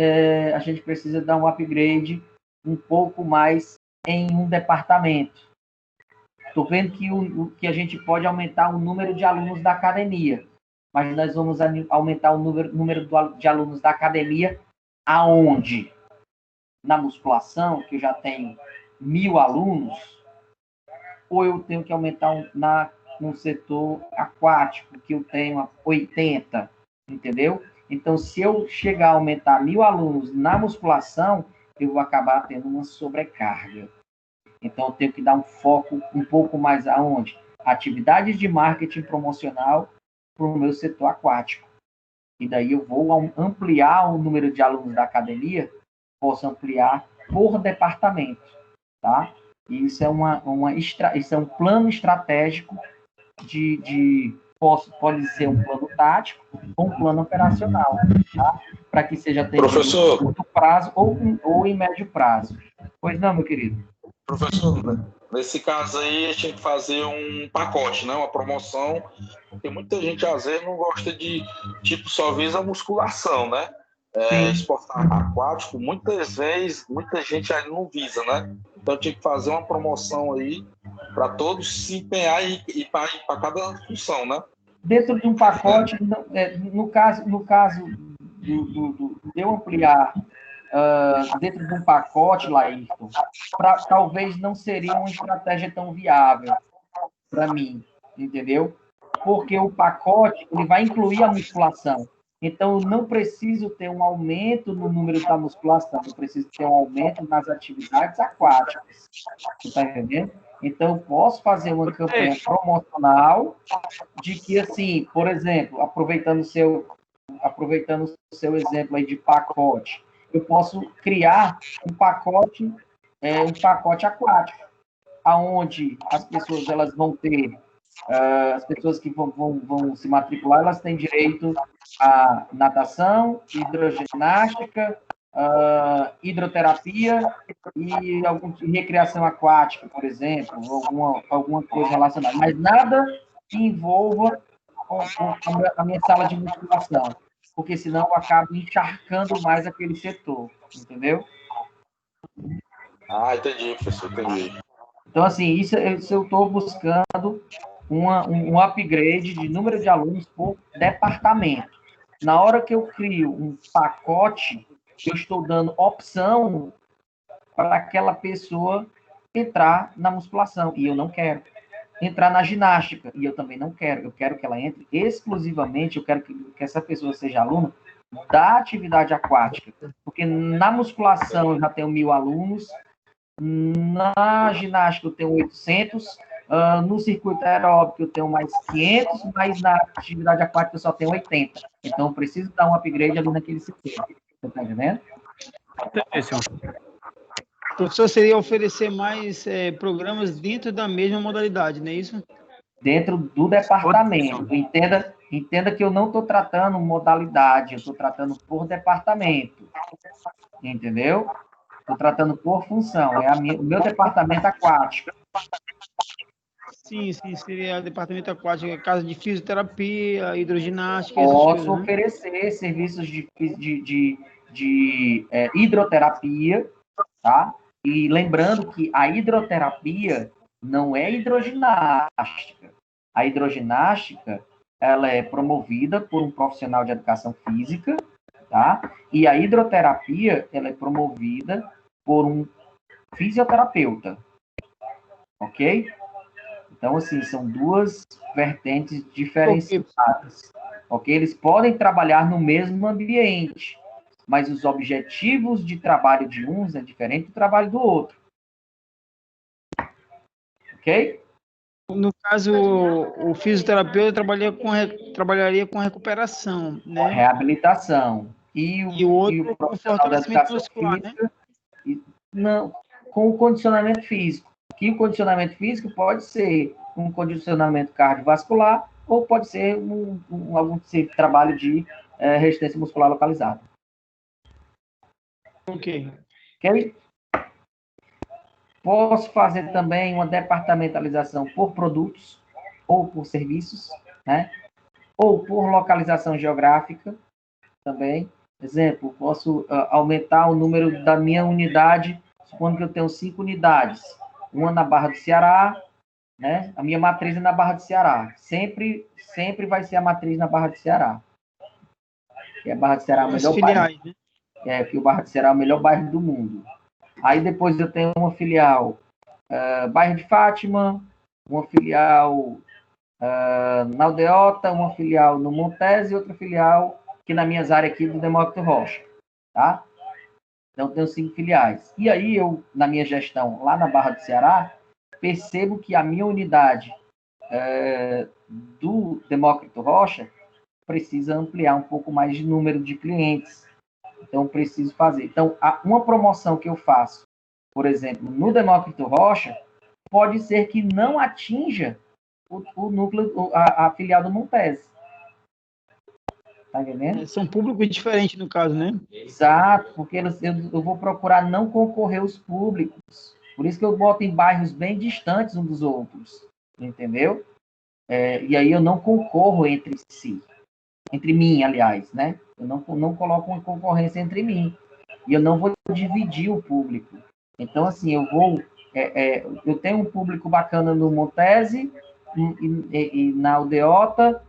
a gente precisa dar um upgrade um pouco mais em um departamento. Estou vendo que a gente pode aumentar o número de alunos da academia, mas nós vamos aumentar o número de alunos da academia aonde? Na musculação, que eu já tenho 1.000 alunos, ou eu tenho que aumentar no setor aquático, que eu tenho 80, entendeu? Então, se eu chegar a aumentar 1.000 alunos na musculação, eu vou acabar tendo uma sobrecarga. Então, eu tenho que dar um foco um pouco mais aonde? Atividades de marketing promocional para o meu setor aquático. E daí eu vou ampliar o número de alunos da academia, posso ampliar por departamento, tá? E isso é um plano estratégico pode ser um plano tático ou um plano operacional, tá? Para que seja atendido em curto prazo ou em médio prazo. Pois não, meu querido? Professor, nesse caso aí, a gente tem que fazer um pacote, né? Uma promoção, porque muita gente, às vezes, não gosta de, tipo, só visa a musculação, né? esporte aquático, muitas vezes, muita gente aí não visa, né? Então tinha que fazer uma promoção aí para todos se empenhar e para cada função, né? Dentro de um pacote, no caso de eu ampliar dentro de um pacote, Laírton, talvez não seria uma estratégia tão viável para mim, entendeu? Porque o pacote ele vai incluir a musculação. Então, eu não preciso ter um aumento no número da musculação, eu preciso ter um aumento nas atividades aquáticas. Você está entendendo? Então, eu posso fazer uma campanha promocional de que, assim, por exemplo, aproveitando o seu exemplo aí de pacote, eu posso criar um pacote aquático, aonde as pessoas elas vão ter as pessoas que vão se matricular, elas têm direito a natação, hidroginástica, hidroterapia e recreação aquática, por exemplo, alguma coisa relacionada, mas nada que envolva a minha sala de musculação, porque senão eu acabo encharcando mais aquele setor, entendeu? Ah, entendi, professor, entendi. Então, assim, isso eu estou buscando um upgrade de número de alunos por departamento. Na hora que eu crio um pacote, eu estou dando opção para aquela pessoa entrar na musculação, e eu não quero. Entrar na ginástica, e eu também não quero. Eu quero que ela entre exclusivamente, eu quero que essa pessoa seja aluna da atividade aquática. Porque na musculação eu já tenho 1.000 alunos, na ginástica eu tenho 800, no circuito aeróbico eu tenho mais 500, mas na atividade aquática eu só tenho 80. Então eu preciso dar um upgrade ali naquele sistema. Você está entendendo? O professor seria oferecer mais programas dentro da mesma modalidade, não é isso? Dentro do departamento. Entenda que eu não estou tratando modalidade, eu estou tratando por departamento. Entendeu? Estou tratando por função. O meu departamento aquático. Sim, seria departamento aquático, casa de fisioterapia, hidroginástica, Posso oferecer serviços de hidroterapia, tá? E lembrando que a hidroterapia não é hidroginástica. A hidroginástica, ela é promovida por um profissional de educação física, tá? E a hidroterapia, ela é promovida por um fisioterapeuta, ok? Então, assim, são duas vertentes diferenciadas, ok? Eles podem trabalhar no mesmo ambiente, mas os objetivos de trabalho de uns é diferente do trabalho do outro. Ok? No caso, o fisioterapeuta trabalharia com recuperação, né? Reabilitação. E o outro com fortalecimento muscular, física, né? Não, com o condicionamento físico. Que o condicionamento físico pode ser um condicionamento cardiovascular ou pode ser algum trabalho de resistência muscular localizada. Ok. Posso fazer também uma departamentalização por produtos ou por serviços, né? Ou por localização geográfica também. Exemplo, posso aumentar o número da minha unidade, supondo que eu tenho 5 unidades. Uma na Barra do Ceará, né? A minha matriz é na Barra do Ceará. Sempre vai ser a matriz na Barra do Ceará. E a Barra do Ceará é o melhor bairro. Né? Que o Barra do Ceará é o melhor bairro do mundo. Aí depois eu tenho uma filial bairro de Fátima, uma filial na Aldeota, uma filial no Montes e outra filial aqui na minhas áreas aqui do Demócrito Rocha. Tá? Então, eu tenho 5 filiais. E aí, eu, na minha gestão, lá na Barra do Ceará, percebo que a minha unidade do Demócrito Rocha precisa ampliar um pouco mais de número de clientes. Então, preciso fazer. Então, uma promoção que eu faço, por exemplo, no Demócrito Rocha, pode ser que não atinja o núcleo, a filial do Montese. Tá entendendo? São públicos diferentes, no caso, né? Exato, porque eu vou procurar não concorrer os públicos. Por isso que eu boto em bairros bem distantes uns dos outros. Entendeu? E aí eu não concorro entre si. entre mim, aliás, né? Eu não coloco uma concorrência entre mim. E eu não vou dividir o público. Então, assim, eu tenho um público bacana no Montese e na Aldeota,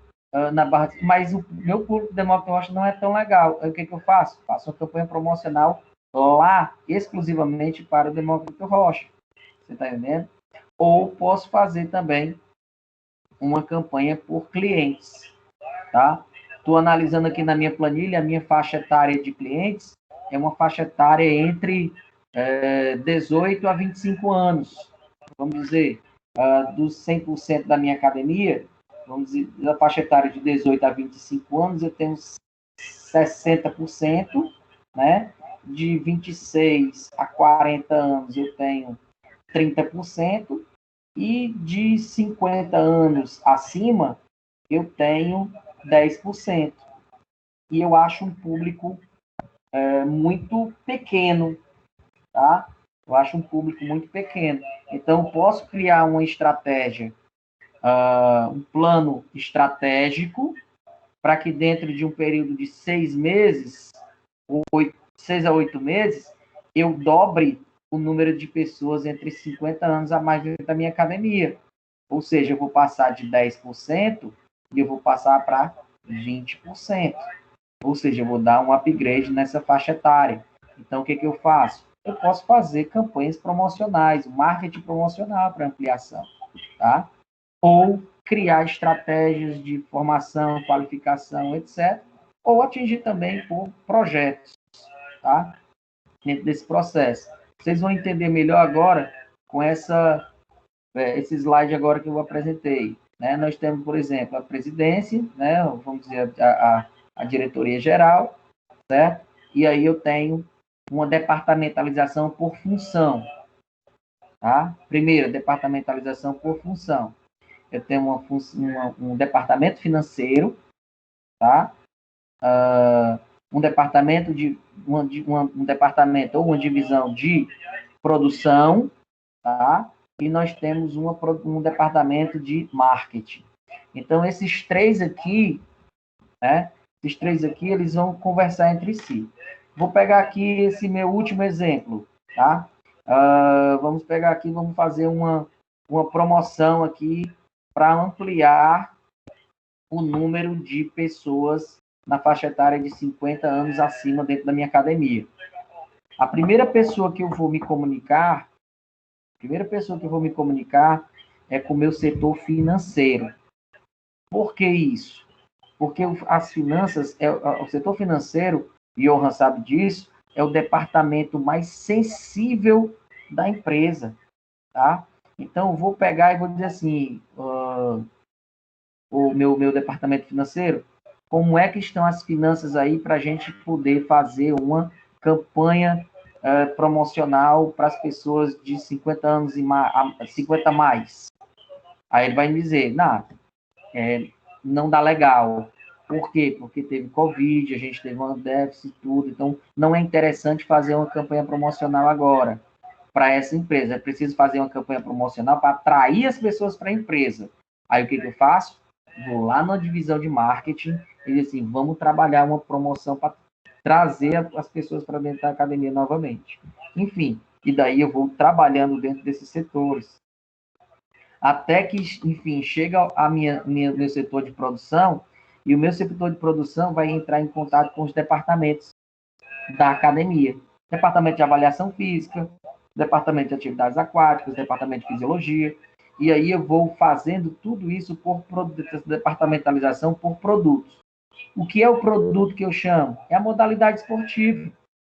na Barra, mas o meu público Demócrito Rocha não é tão legal. Aí, o que eu faço? Faço uma campanha promocional lá, exclusivamente para o Demócrito Rocha. Você está entendendo? Ou posso fazer também uma campanha por clientes, tá? Estou analisando aqui na minha planilha, a minha faixa etária de clientes é uma faixa etária entre 18 a 25 anos. Vamos dizer, dos 100% da minha academia, vamos dizer, da faixa etária de 18 a 25 anos, eu tenho 60%, né? De 26 a 40 anos, eu tenho 30%, e de 50 anos acima, eu tenho 10%. E eu acho um público muito pequeno, tá? Eu acho um público muito pequeno. Então, eu posso criar uma estratégia, um plano estratégico, para que dentro de um período de 6 meses, 6 a 8 meses, eu dobre o número de pessoas entre 50 anos a mais dentro da minha academia. Ou seja, eu vou passar de 10% e eu vou passar para 20%. Ou seja, eu vou dar um upgrade nessa faixa etária. Então, o que eu faço? Eu posso fazer campanhas promocionais, marketing promocional para ampliação, tá? Ou criar estratégias de formação, qualificação, etc. Ou atingir também por projetos, tá? Dentro desse processo. Vocês vão entender melhor agora com esse slide agora que eu apresentei. Né? Nós temos, por exemplo, a presidência, né? Vamos dizer, a diretoria geral, certo? E aí eu tenho uma departamentalização por função, tá? Primeiro, departamentalização por função. Eu tenho um departamento financeiro, tá? Um departamento um departamento ou uma divisão de produção, tá? E nós temos um departamento de marketing. Então, esses três aqui, né? Esses três aqui, eles vão conversar entre si. Vou pegar aqui esse meu último exemplo, tá? Vamos pegar aqui, vamos fazer uma promoção aqui para ampliar o número de pessoas na faixa etária de 50 anos acima dentro da minha academia. A primeira pessoa que eu vou me comunicar é com o meu setor financeiro. Por que isso? Porque as finanças, o setor financeiro, e o Johan sabe disso, é o departamento mais sensível da empresa, tá? Então, eu vou pegar e vou dizer assim, o meu departamento financeiro, como é que estão as finanças aí para a gente poder fazer uma campanha promocional para as pessoas de 50 anos e 50 mais. Aí ele vai me dizer, não dá legal. Por quê? Porque teve Covid, a gente teve um déficit, tudo, então não é interessante fazer uma campanha promocional agora para essa empresa. É preciso fazer uma campanha promocional para atrair as pessoas para a empresa. Aí o que eu faço? Vou lá na divisão de marketing e digo assim, vamos trabalhar uma promoção para trazer as pessoas para dentro da academia novamente. Enfim, e daí eu vou trabalhando dentro desses setores. Até que, enfim, chega meu setor de produção, e o meu setor de produção vai entrar em contato com os departamentos da academia. Departamento de avaliação física, departamento de atividades aquáticas, departamento de fisiologia, e aí eu vou fazendo tudo isso por departamentalização por produtos. O que é o produto que eu chamo? É a modalidade esportiva,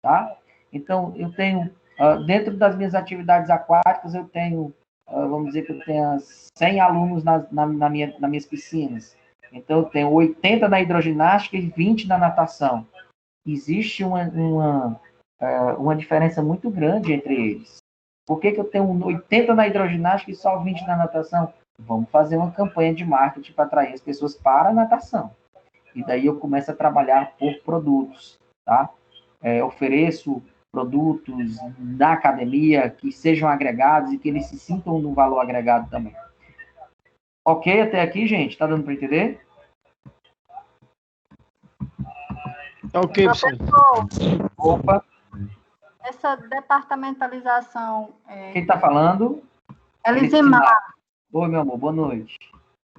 tá? Então, eu tenho, dentro das minhas atividades aquáticas, eu tenho, vamos dizer que eu tenho 100 alunos nas minhas piscinas. Então, eu tenho 80 na hidroginástica e 20 na natação. Existe uma diferença muito grande entre eles. Por que eu tenho 80 na hidroginástica e só 20 na natação? Vamos fazer uma campanha de marketing para atrair as pessoas para a natação. E daí eu começo a trabalhar por produtos, tá? Ofereço produtos da academia que sejam agregados e que eles se sintam no valor agregado também. Ok até aqui, gente? Tá dando para entender? Tá ok, professor. Professor, Opa, essa departamentalização, quem está falando? Elisimar, Oi, meu amor, boa noite.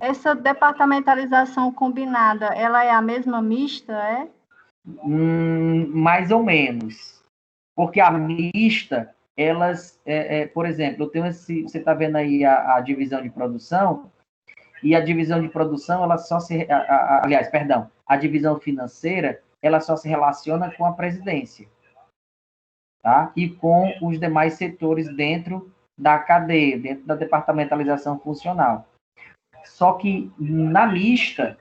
essa departamentalização combinada, ela é a mesma mista, é? Mais ou menos. Porque a mista, elas, por exemplo, eu tenho você está vendo aí a divisão de produção, e a divisão de produção, ela só se, aliás, perdão, a divisão financeira, ela só se relaciona com a presidência, tá? E com os demais setores dentro da cadeia, dentro da departamentalização funcional. Só que na mista,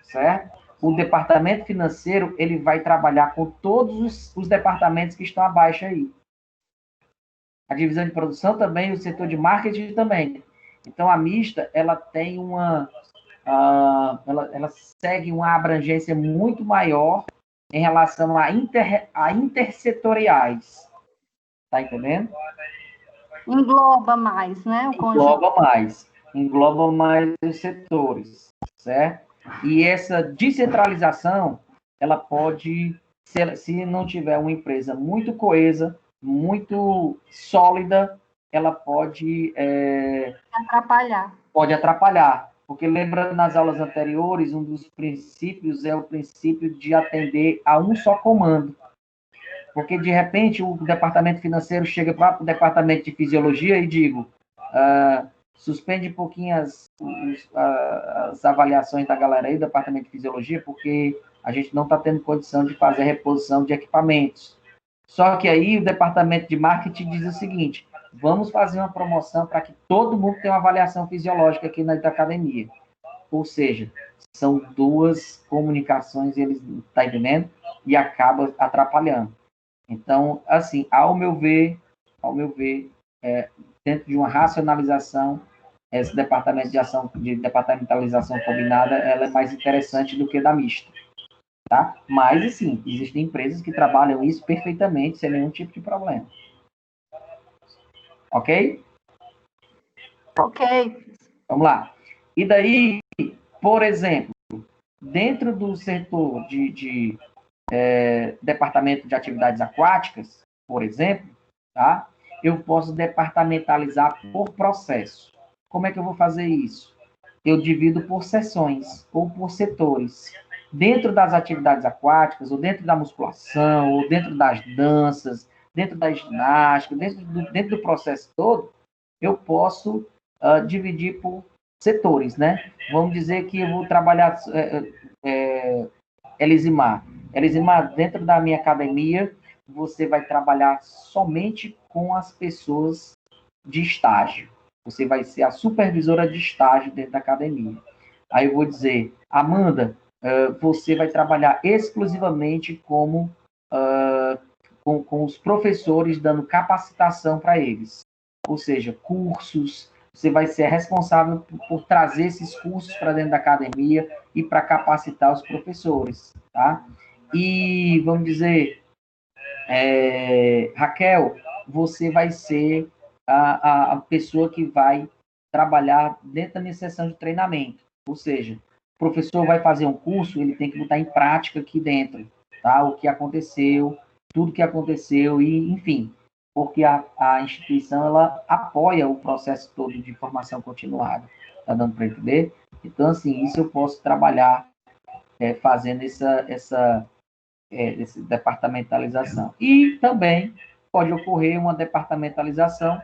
certo? O departamento financeiro, ele vai trabalhar com todos os departamentos que estão abaixo aí. A divisão de produção também, o setor de marketing também. Então, a mista, ela tem ela segue uma abrangência muito maior em relação a intersetoriais. Tá entendendo? Engloba mais, né? O conjunto. Engloba mais os setores, certo? E essa descentralização, ela pode, se não tiver uma empresa muito coesa, muito sólida, ela pode atrapalhar. Porque lembra nas aulas anteriores, um dos princípios é o princípio de atender a um só comando. Porque, de repente, o departamento financeiro chega para o departamento de fisiologia e digo, suspende um pouquinho as avaliações da galera aí do departamento de fisiologia, porque a gente não está tendo condição de fazer reposição de equipamentos. Só que aí o departamento de marketing diz o seguinte, vamos fazer uma promoção para que todo mundo tenha uma avaliação fisiológica aqui na academia. Ou seja, são duas comunicações, eles tá entendendo? E acaba atrapalhando. Então, assim, ao meu ver, dentro de uma racionalização, esse departamento de departamentalização combinada, ela é mais interessante do que da mista, tá? Mas, assim, existem empresas que trabalham isso perfeitamente, sem nenhum tipo de problema. Ok? Ok. Vamos lá. E daí, por exemplo, dentro do setor de departamento de atividades aquáticas, por exemplo, tá? Eu posso departamentalizar por processo. Como é que eu vou fazer isso? Eu divido por seções ou por setores. Dentro das atividades aquáticas, ou dentro da musculação, ou dentro das danças, dentro da ginástica, dentro do processo todo, eu posso dividir por setores, né? Vamos dizer que eu vou trabalhar Elisimar. Elisimar, dentro da minha academia, você vai trabalhar somente com as pessoas de estágio. Você vai ser a supervisora de estágio dentro da academia. Aí eu vou dizer, Amanda, você vai trabalhar exclusivamente com os professores, dando capacitação para eles. Ou seja, cursos, você vai ser responsável por trazer esses cursos para dentro da academia e para capacitar os professores, tá? E, vamos dizer, Raquel, você vai ser a pessoa que vai trabalhar dentro da minha sessão de treinamento. Ou seja, o professor vai fazer um curso, ele tem que botar em prática aqui dentro, tá? O que aconteceu, tudo que aconteceu e, enfim, porque a instituição, ela apoia o processo todo de formação continuada. Tá dando para entender? Então, assim, isso eu posso trabalhar fazendo essa departamentalização. E também pode ocorrer uma departamentalização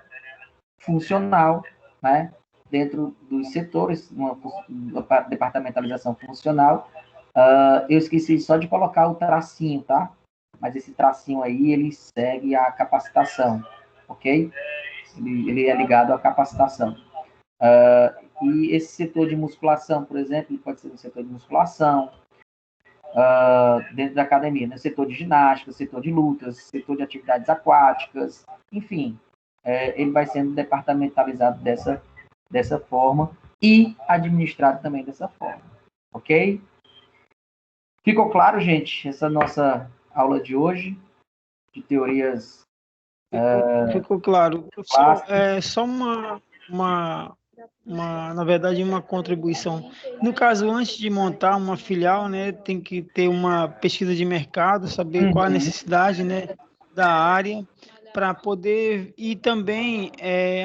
funcional, né? Dentro dos setores, uma departamentalização funcional. Eu esqueci só de colocar o tracinho, tá? Mas esse tracinho aí, ele segue a capacitação, ok? Ele é ligado à capacitação. E esse setor de musculação, por exemplo, ele pode ser um setor de musculação, dentro da academia, né? Setor de ginástica, setor de lutas, setor de atividades aquáticas, enfim, ele vai sendo departamentalizado dessa forma e administrado também dessa forma, ok? Ficou claro, gente, essa nossa aula de hoje, de teorias... Ficou claro. Professor, só na verdade, uma contribuição. No caso, antes de montar uma filial, né, tem que ter uma pesquisa de mercado, saber qual a necessidade, né, da área, para poder, e também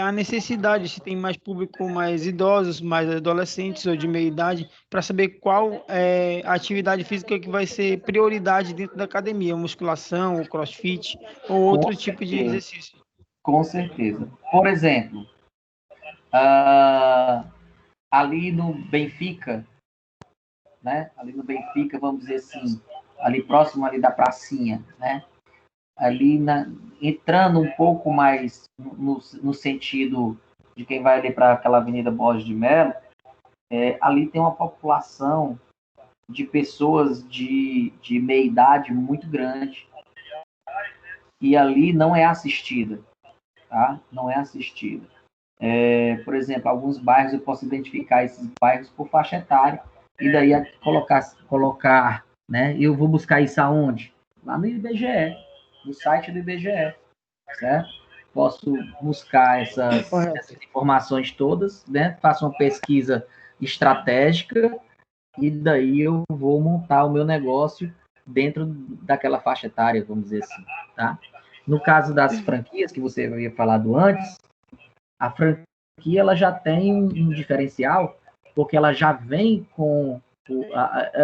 a necessidade, se tem mais público, mais idosos, mais adolescentes ou de meia idade, para saber qual a atividade física que vai ser prioridade dentro da academia, musculação, ou crossfit, ou outro tipo de certeza. exercício. Com certeza. Por exemplo, ali no Benfica, né? Ali no Benfica, vamos dizer assim, ali próximo ali da pracinha, né? Ali entrando um pouco mais no sentido de quem vai ali para aquela Avenida Borges de Melo, ali tem uma população de pessoas de meia idade muito grande e ali não é assistida, tá? Não é assistida. Por exemplo, alguns bairros eu posso identificar esses bairros por faixa etária e daí colocar, né? Eu vou buscar isso aonde? Lá no IBGE, no site do IBGE, certo? Posso buscar essas informações todas, né? Faço uma pesquisa estratégica e daí eu vou montar o meu negócio dentro daquela faixa etária, vamos dizer assim, tá? No caso das franquias que você havia falado antes, a franquia ela já tem um diferencial, porque ela já vem com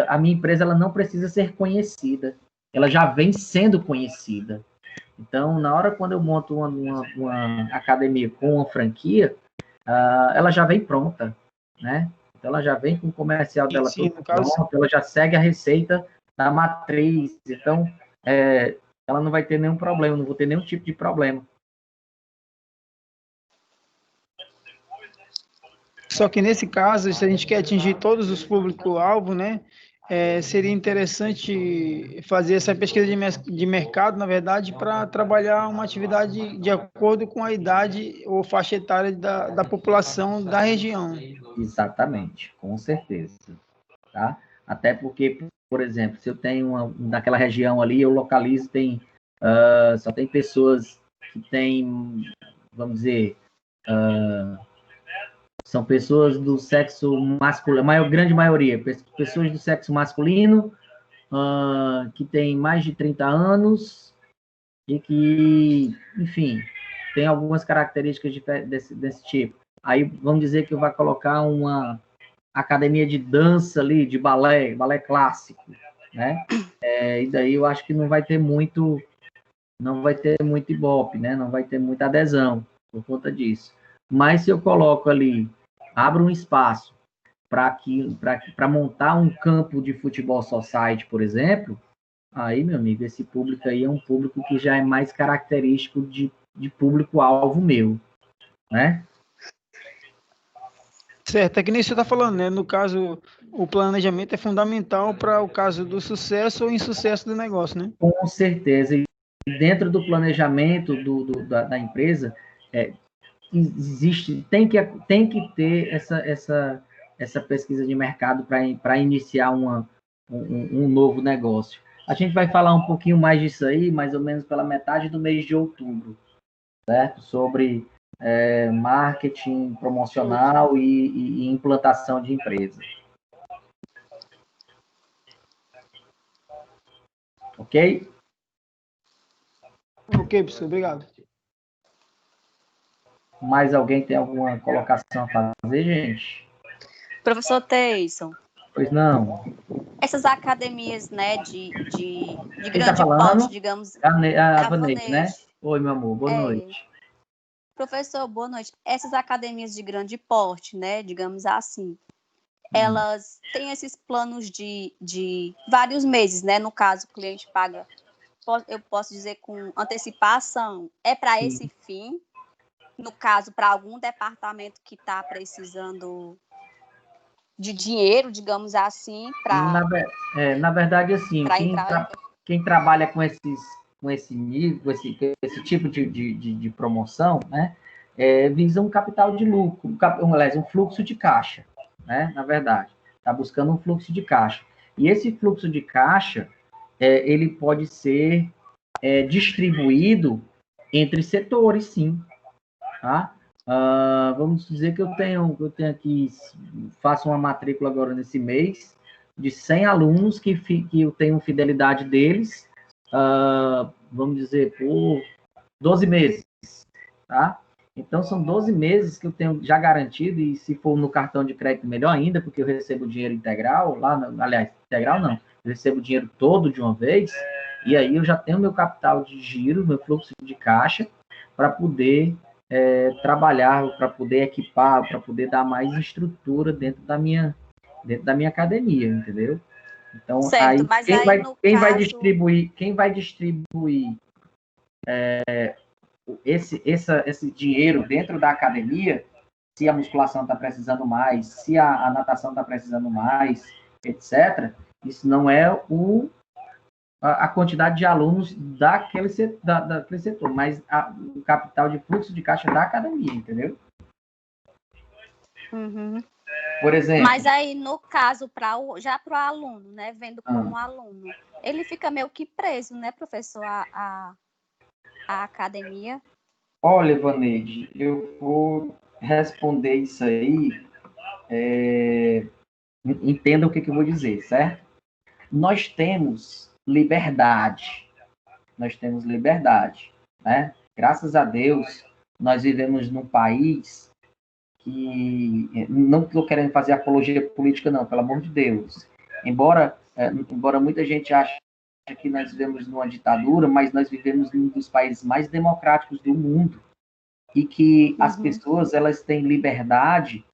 a minha empresa, ela não precisa ser conhecida, ela já vem sendo conhecida. Então, na hora quando eu monto uma academia com uma franquia, ela já vem pronta, né? Então, ela já vem com o comercial dela Sim, tudo no caso, pronto, ela já segue a receita da matriz. Então, ela não vai ter nenhum problema, não vou ter nenhum tipo de problema. só que nesse caso, se a gente quer atingir todos os público-alvo, né, seria interessante fazer essa pesquisa de mercado, na verdade, para trabalhar uma atividade de acordo com a idade ou faixa etária da população da região. Exatamente, com certeza, tá? Até porque, por exemplo, se eu tenho naquela região ali, eu localizo, só tem pessoas que têm, vamos dizer, são pessoas do sexo masculino, a grande maioria, pessoas do sexo masculino, que tem mais de 30 anos e que, enfim, tem algumas características desse tipo. Aí vamos dizer que eu vou colocar uma academia de dança ali, de balé clássico, né? E daí eu acho que não vai ter muito ibope, né? Não vai ter muita adesão por conta disso. Mas se eu coloco ali, abro um espaço para montar um campo de futebol society, por exemplo, aí, meu amigo, esse público aí é um público que já é mais característico de público-alvo meu, né? Certo, é que nem você está falando, né? No caso, o planejamento é fundamental para o caso do sucesso ou insucesso do negócio, né? Com certeza. E dentro do planejamento da empresa, tem que ter essa pesquisa de mercado para iniciar um novo negócio. A gente vai falar um pouquinho mais disso aí, mais ou menos pela metade do mês de outubro, certo? Sobre marketing promocional e implantação de empresa. Ok? Ok, professor, obrigado. Mais alguém tem alguma colocação a fazer, gente? Professor Teison, Pois não. essas academias, né, de Quem grande está falando? porte, digamos, A Vaneide, Vaneide. né? Oi, meu amor, boa noite. Professor, boa noite. Essas academias de grande porte, né, digamos assim, elas têm esses planos de vários meses, né? No caso, o cliente paga, eu posso dizer, com antecipação. É para esse fim? No caso, para algum departamento que está precisando de dinheiro, digamos assim, para Na verdade, assim, entrar... quem trabalha com esse nível, com esse tipo de promoção, né, visa um capital de lucro, um fluxo de caixa, né, na verdade. Está buscando um fluxo de caixa. E esse fluxo de caixa, ele pode ser distribuído entre setores, sim. Tá? Vamos dizer que eu tenho aqui, faço uma matrícula agora nesse mês, de 100 alunos que eu tenho fidelidade deles, vamos dizer, por 12 meses, tá? Então, são 12 meses que eu tenho já garantido, e se for no cartão de crédito, melhor ainda, porque eu recebo dinheiro integral, aliás, integral não, eu recebo dinheiro todo de uma vez, e aí eu já tenho meu capital de giro, meu fluxo de caixa, para poder trabalhar, para poder equipar, para poder dar mais estrutura dentro da minha academia, entendeu? Então, Certo, aí, mas quem vai distribuir esse dinheiro dentro da academia, se a musculação está precisando mais, se a natação está precisando mais, etc., isso não é a quantidade de alunos daquele setor, mas o capital de fluxo de caixa da academia, entendeu? Uhum. Por exemplo... Mas aí, no caso, já para o aluno, né, vendo como aluno, ele fica meio que preso, né, professor, a academia? Olha, Vaneide, eu vou responder isso aí, entenda o que eu vou dizer, certo? Nós temos liberdade, né? Graças a Deus, nós vivemos num país que, não estou querendo fazer apologia política não, pelo amor de Deus, embora muita gente ache que nós vivemos numa ditadura, mas nós vivemos num dos países mais democráticos do mundo, e que as pessoas, elas têm liberdade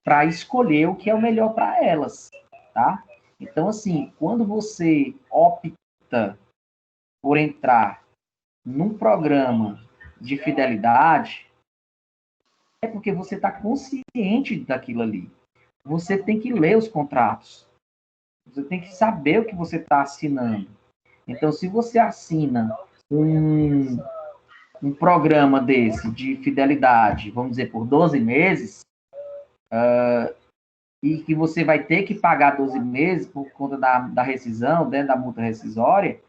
para escolher o que é o melhor para elas, tá? Então, assim, quando você opta por entrar num programa de fidelidade, é porque você está consciente daquilo ali. Você tem que ler os contratos. Você tem que saber o que você está assinando. Então, se você assina um programa desse de fidelidade, vamos dizer, por 12 meses, e que você vai ter que pagar 12 meses por conta da rescisão, né, da multa rescisória,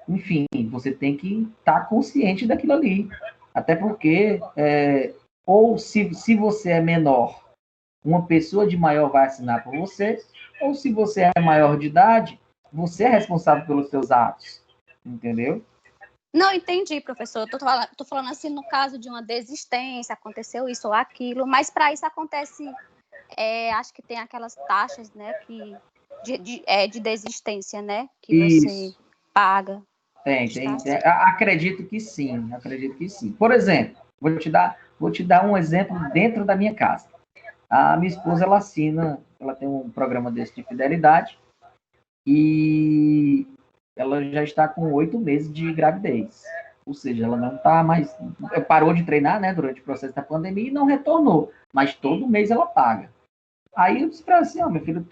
enfim, você tem que estar consciente daquilo ali. Até porque, ou se você é menor, uma pessoa de maior vai assinar por você, ou se você é maior de idade, você é responsável pelos seus atos. Entendeu? Não, entendi, professor. Tô falando assim, no caso de uma desistência, aconteceu isso ou aquilo, mas para isso acontece, acho que tem aquelas taxas, né, de desistência, né, que você paga. Tem. Acredito que sim. Por exemplo, vou te dar um exemplo dentro da minha casa. A minha esposa, ela tem um programa desse de fidelidade, e ela já está com 8 meses de gravidez. Ou seja, ela não está mais... Parou de treinar, né, durante o processo da pandemia e não retornou. Mas todo mês ela paga. Aí eu disse para ela assim, meu filho,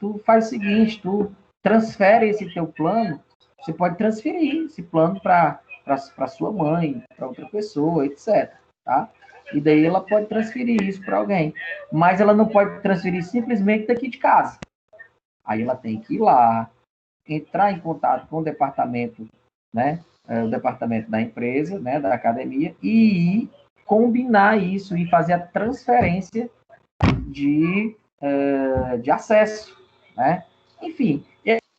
tu faz o seguinte, tu transfere esse teu plano, você pode transferir esse plano para sua mãe, para outra pessoa, etc. Tá? E daí ela pode transferir isso para alguém. Mas ela não pode transferir simplesmente daqui de casa. Aí ela tem que ir lá, entrar em contato com o departamento, né, o departamento da empresa, né, da academia, e combinar isso e fazer a transferência de acesso, né? Enfim,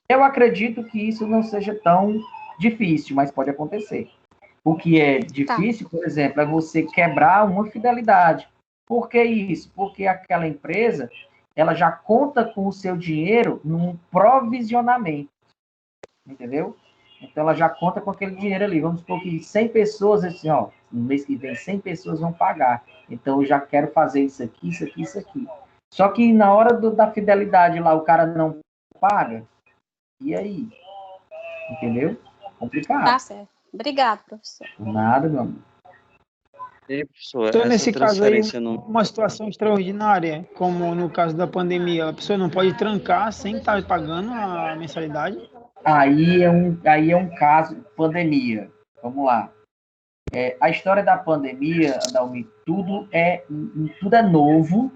eu acredito que isso não seja tão difícil, mas pode acontecer. O que é difícil, por exemplo, é você quebrar uma fidelidade. Por que isso? Porque aquela empresa, ela já conta com o seu dinheiro num provisionamento, entendeu? Então, ela já conta com aquele dinheiro ali. Vamos supor que 100 pessoas, assim, ó, no mês que vem, 100 pessoas vão pagar. Então, eu já quero fazer isso aqui, isso aqui, isso aqui. Só que na hora da fidelidade lá, o cara não paga. E aí? Entendeu? Complicado. Tá certo. Obrigado, professor. Nada, meu amor. E, professor, Então, nesse caso aí, não... uma situação extraordinária, como no caso da pandemia, a pessoa não pode trancar sem estar pagando a mensalidade? Aí é um caso, pandemia. Vamos lá. A história da pandemia, Adalmi, tudo é novo,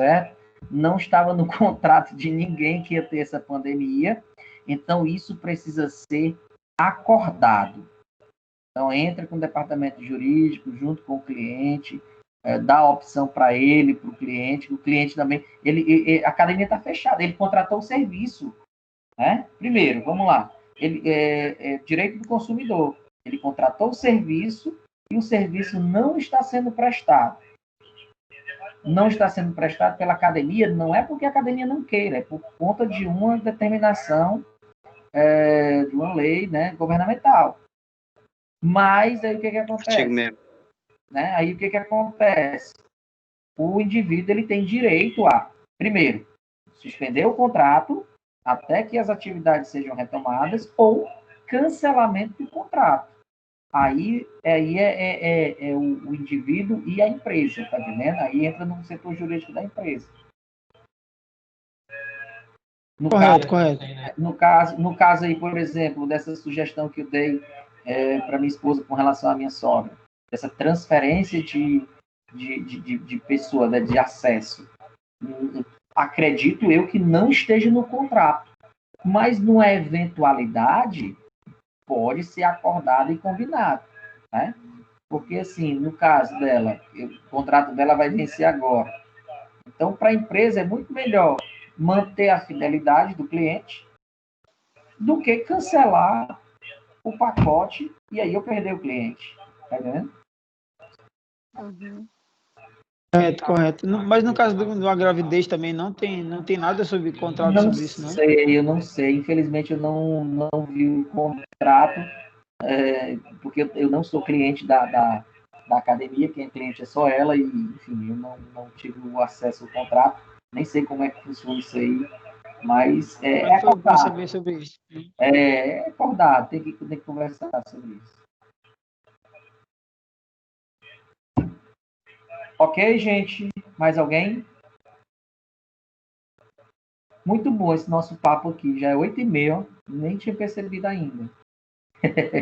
certo? Não estava no contrato de ninguém que ia ter essa pandemia, então isso precisa ser acordado. Então, entra com o departamento jurídico, junto com o cliente, dá a opção para ele, para o cliente também. A academia está fechada, ele contratou o serviço. Né? Primeiro, vamos lá. Direito do consumidor. Ele contratou o serviço e o serviço não está sendo prestado. Não está sendo prestado pela academia, não é porque a academia não queira, é por conta de uma determinação de uma lei, né, governamental. Mas aí o que acontece? Mesmo. Né? Aí o que acontece? O indivíduo ele tem direito a, primeiro, suspender o contrato até que as atividades sejam retomadas ou cancelamento do contrato. Aí é o indivíduo e a empresa, tá entendendo? Aí entra no setor jurídico da empresa. Correto. No caso aí, por exemplo, dessa sugestão que eu dei para minha esposa com relação à minha sogra, essa transferência de pessoa, né, de acesso, acredito eu que não esteja no contrato, mas numa eventualidade pode ser acordado e combinado, né? Porque assim, no caso dela, o contrato dela vai vencer agora. Então, para a empresa é muito melhor manter a fidelidade do cliente do que cancelar o pacote e aí eu perder o cliente. Tá entendendo? Uhum. Correto. Mas no caso de uma gravidez também não tem nada sobre contrato sobre isso, não? Eu não sei. Infelizmente eu não vi o contrato, porque eu não sou cliente da academia, quem é cliente é só ela, e enfim, eu não tive o acesso ao contrato, nem sei como é que funciona isso aí, mas é Foi bom acordado. saber sobre isso. É acordado, tem que conversar sobre isso. Ok, gente? Mais alguém? Muito bom esse nosso papo aqui. Já é 8h30, nem tinha percebido ainda.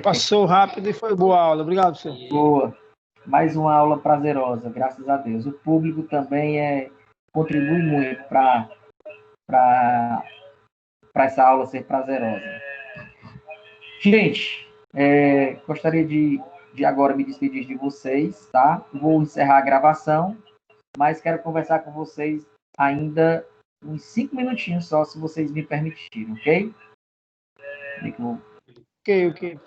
Passou rápido e foi boa a aula. Obrigado, senhor. Boa. Mais uma aula prazerosa, graças a Deus. O público também contribui muito para essa aula ser prazerosa. Gente, gostaria de agora me despedir de vocês, tá? Vou encerrar a gravação, mas quero conversar com vocês ainda uns 5 minutinhos só, se vocês me permitirem, ok? Ok.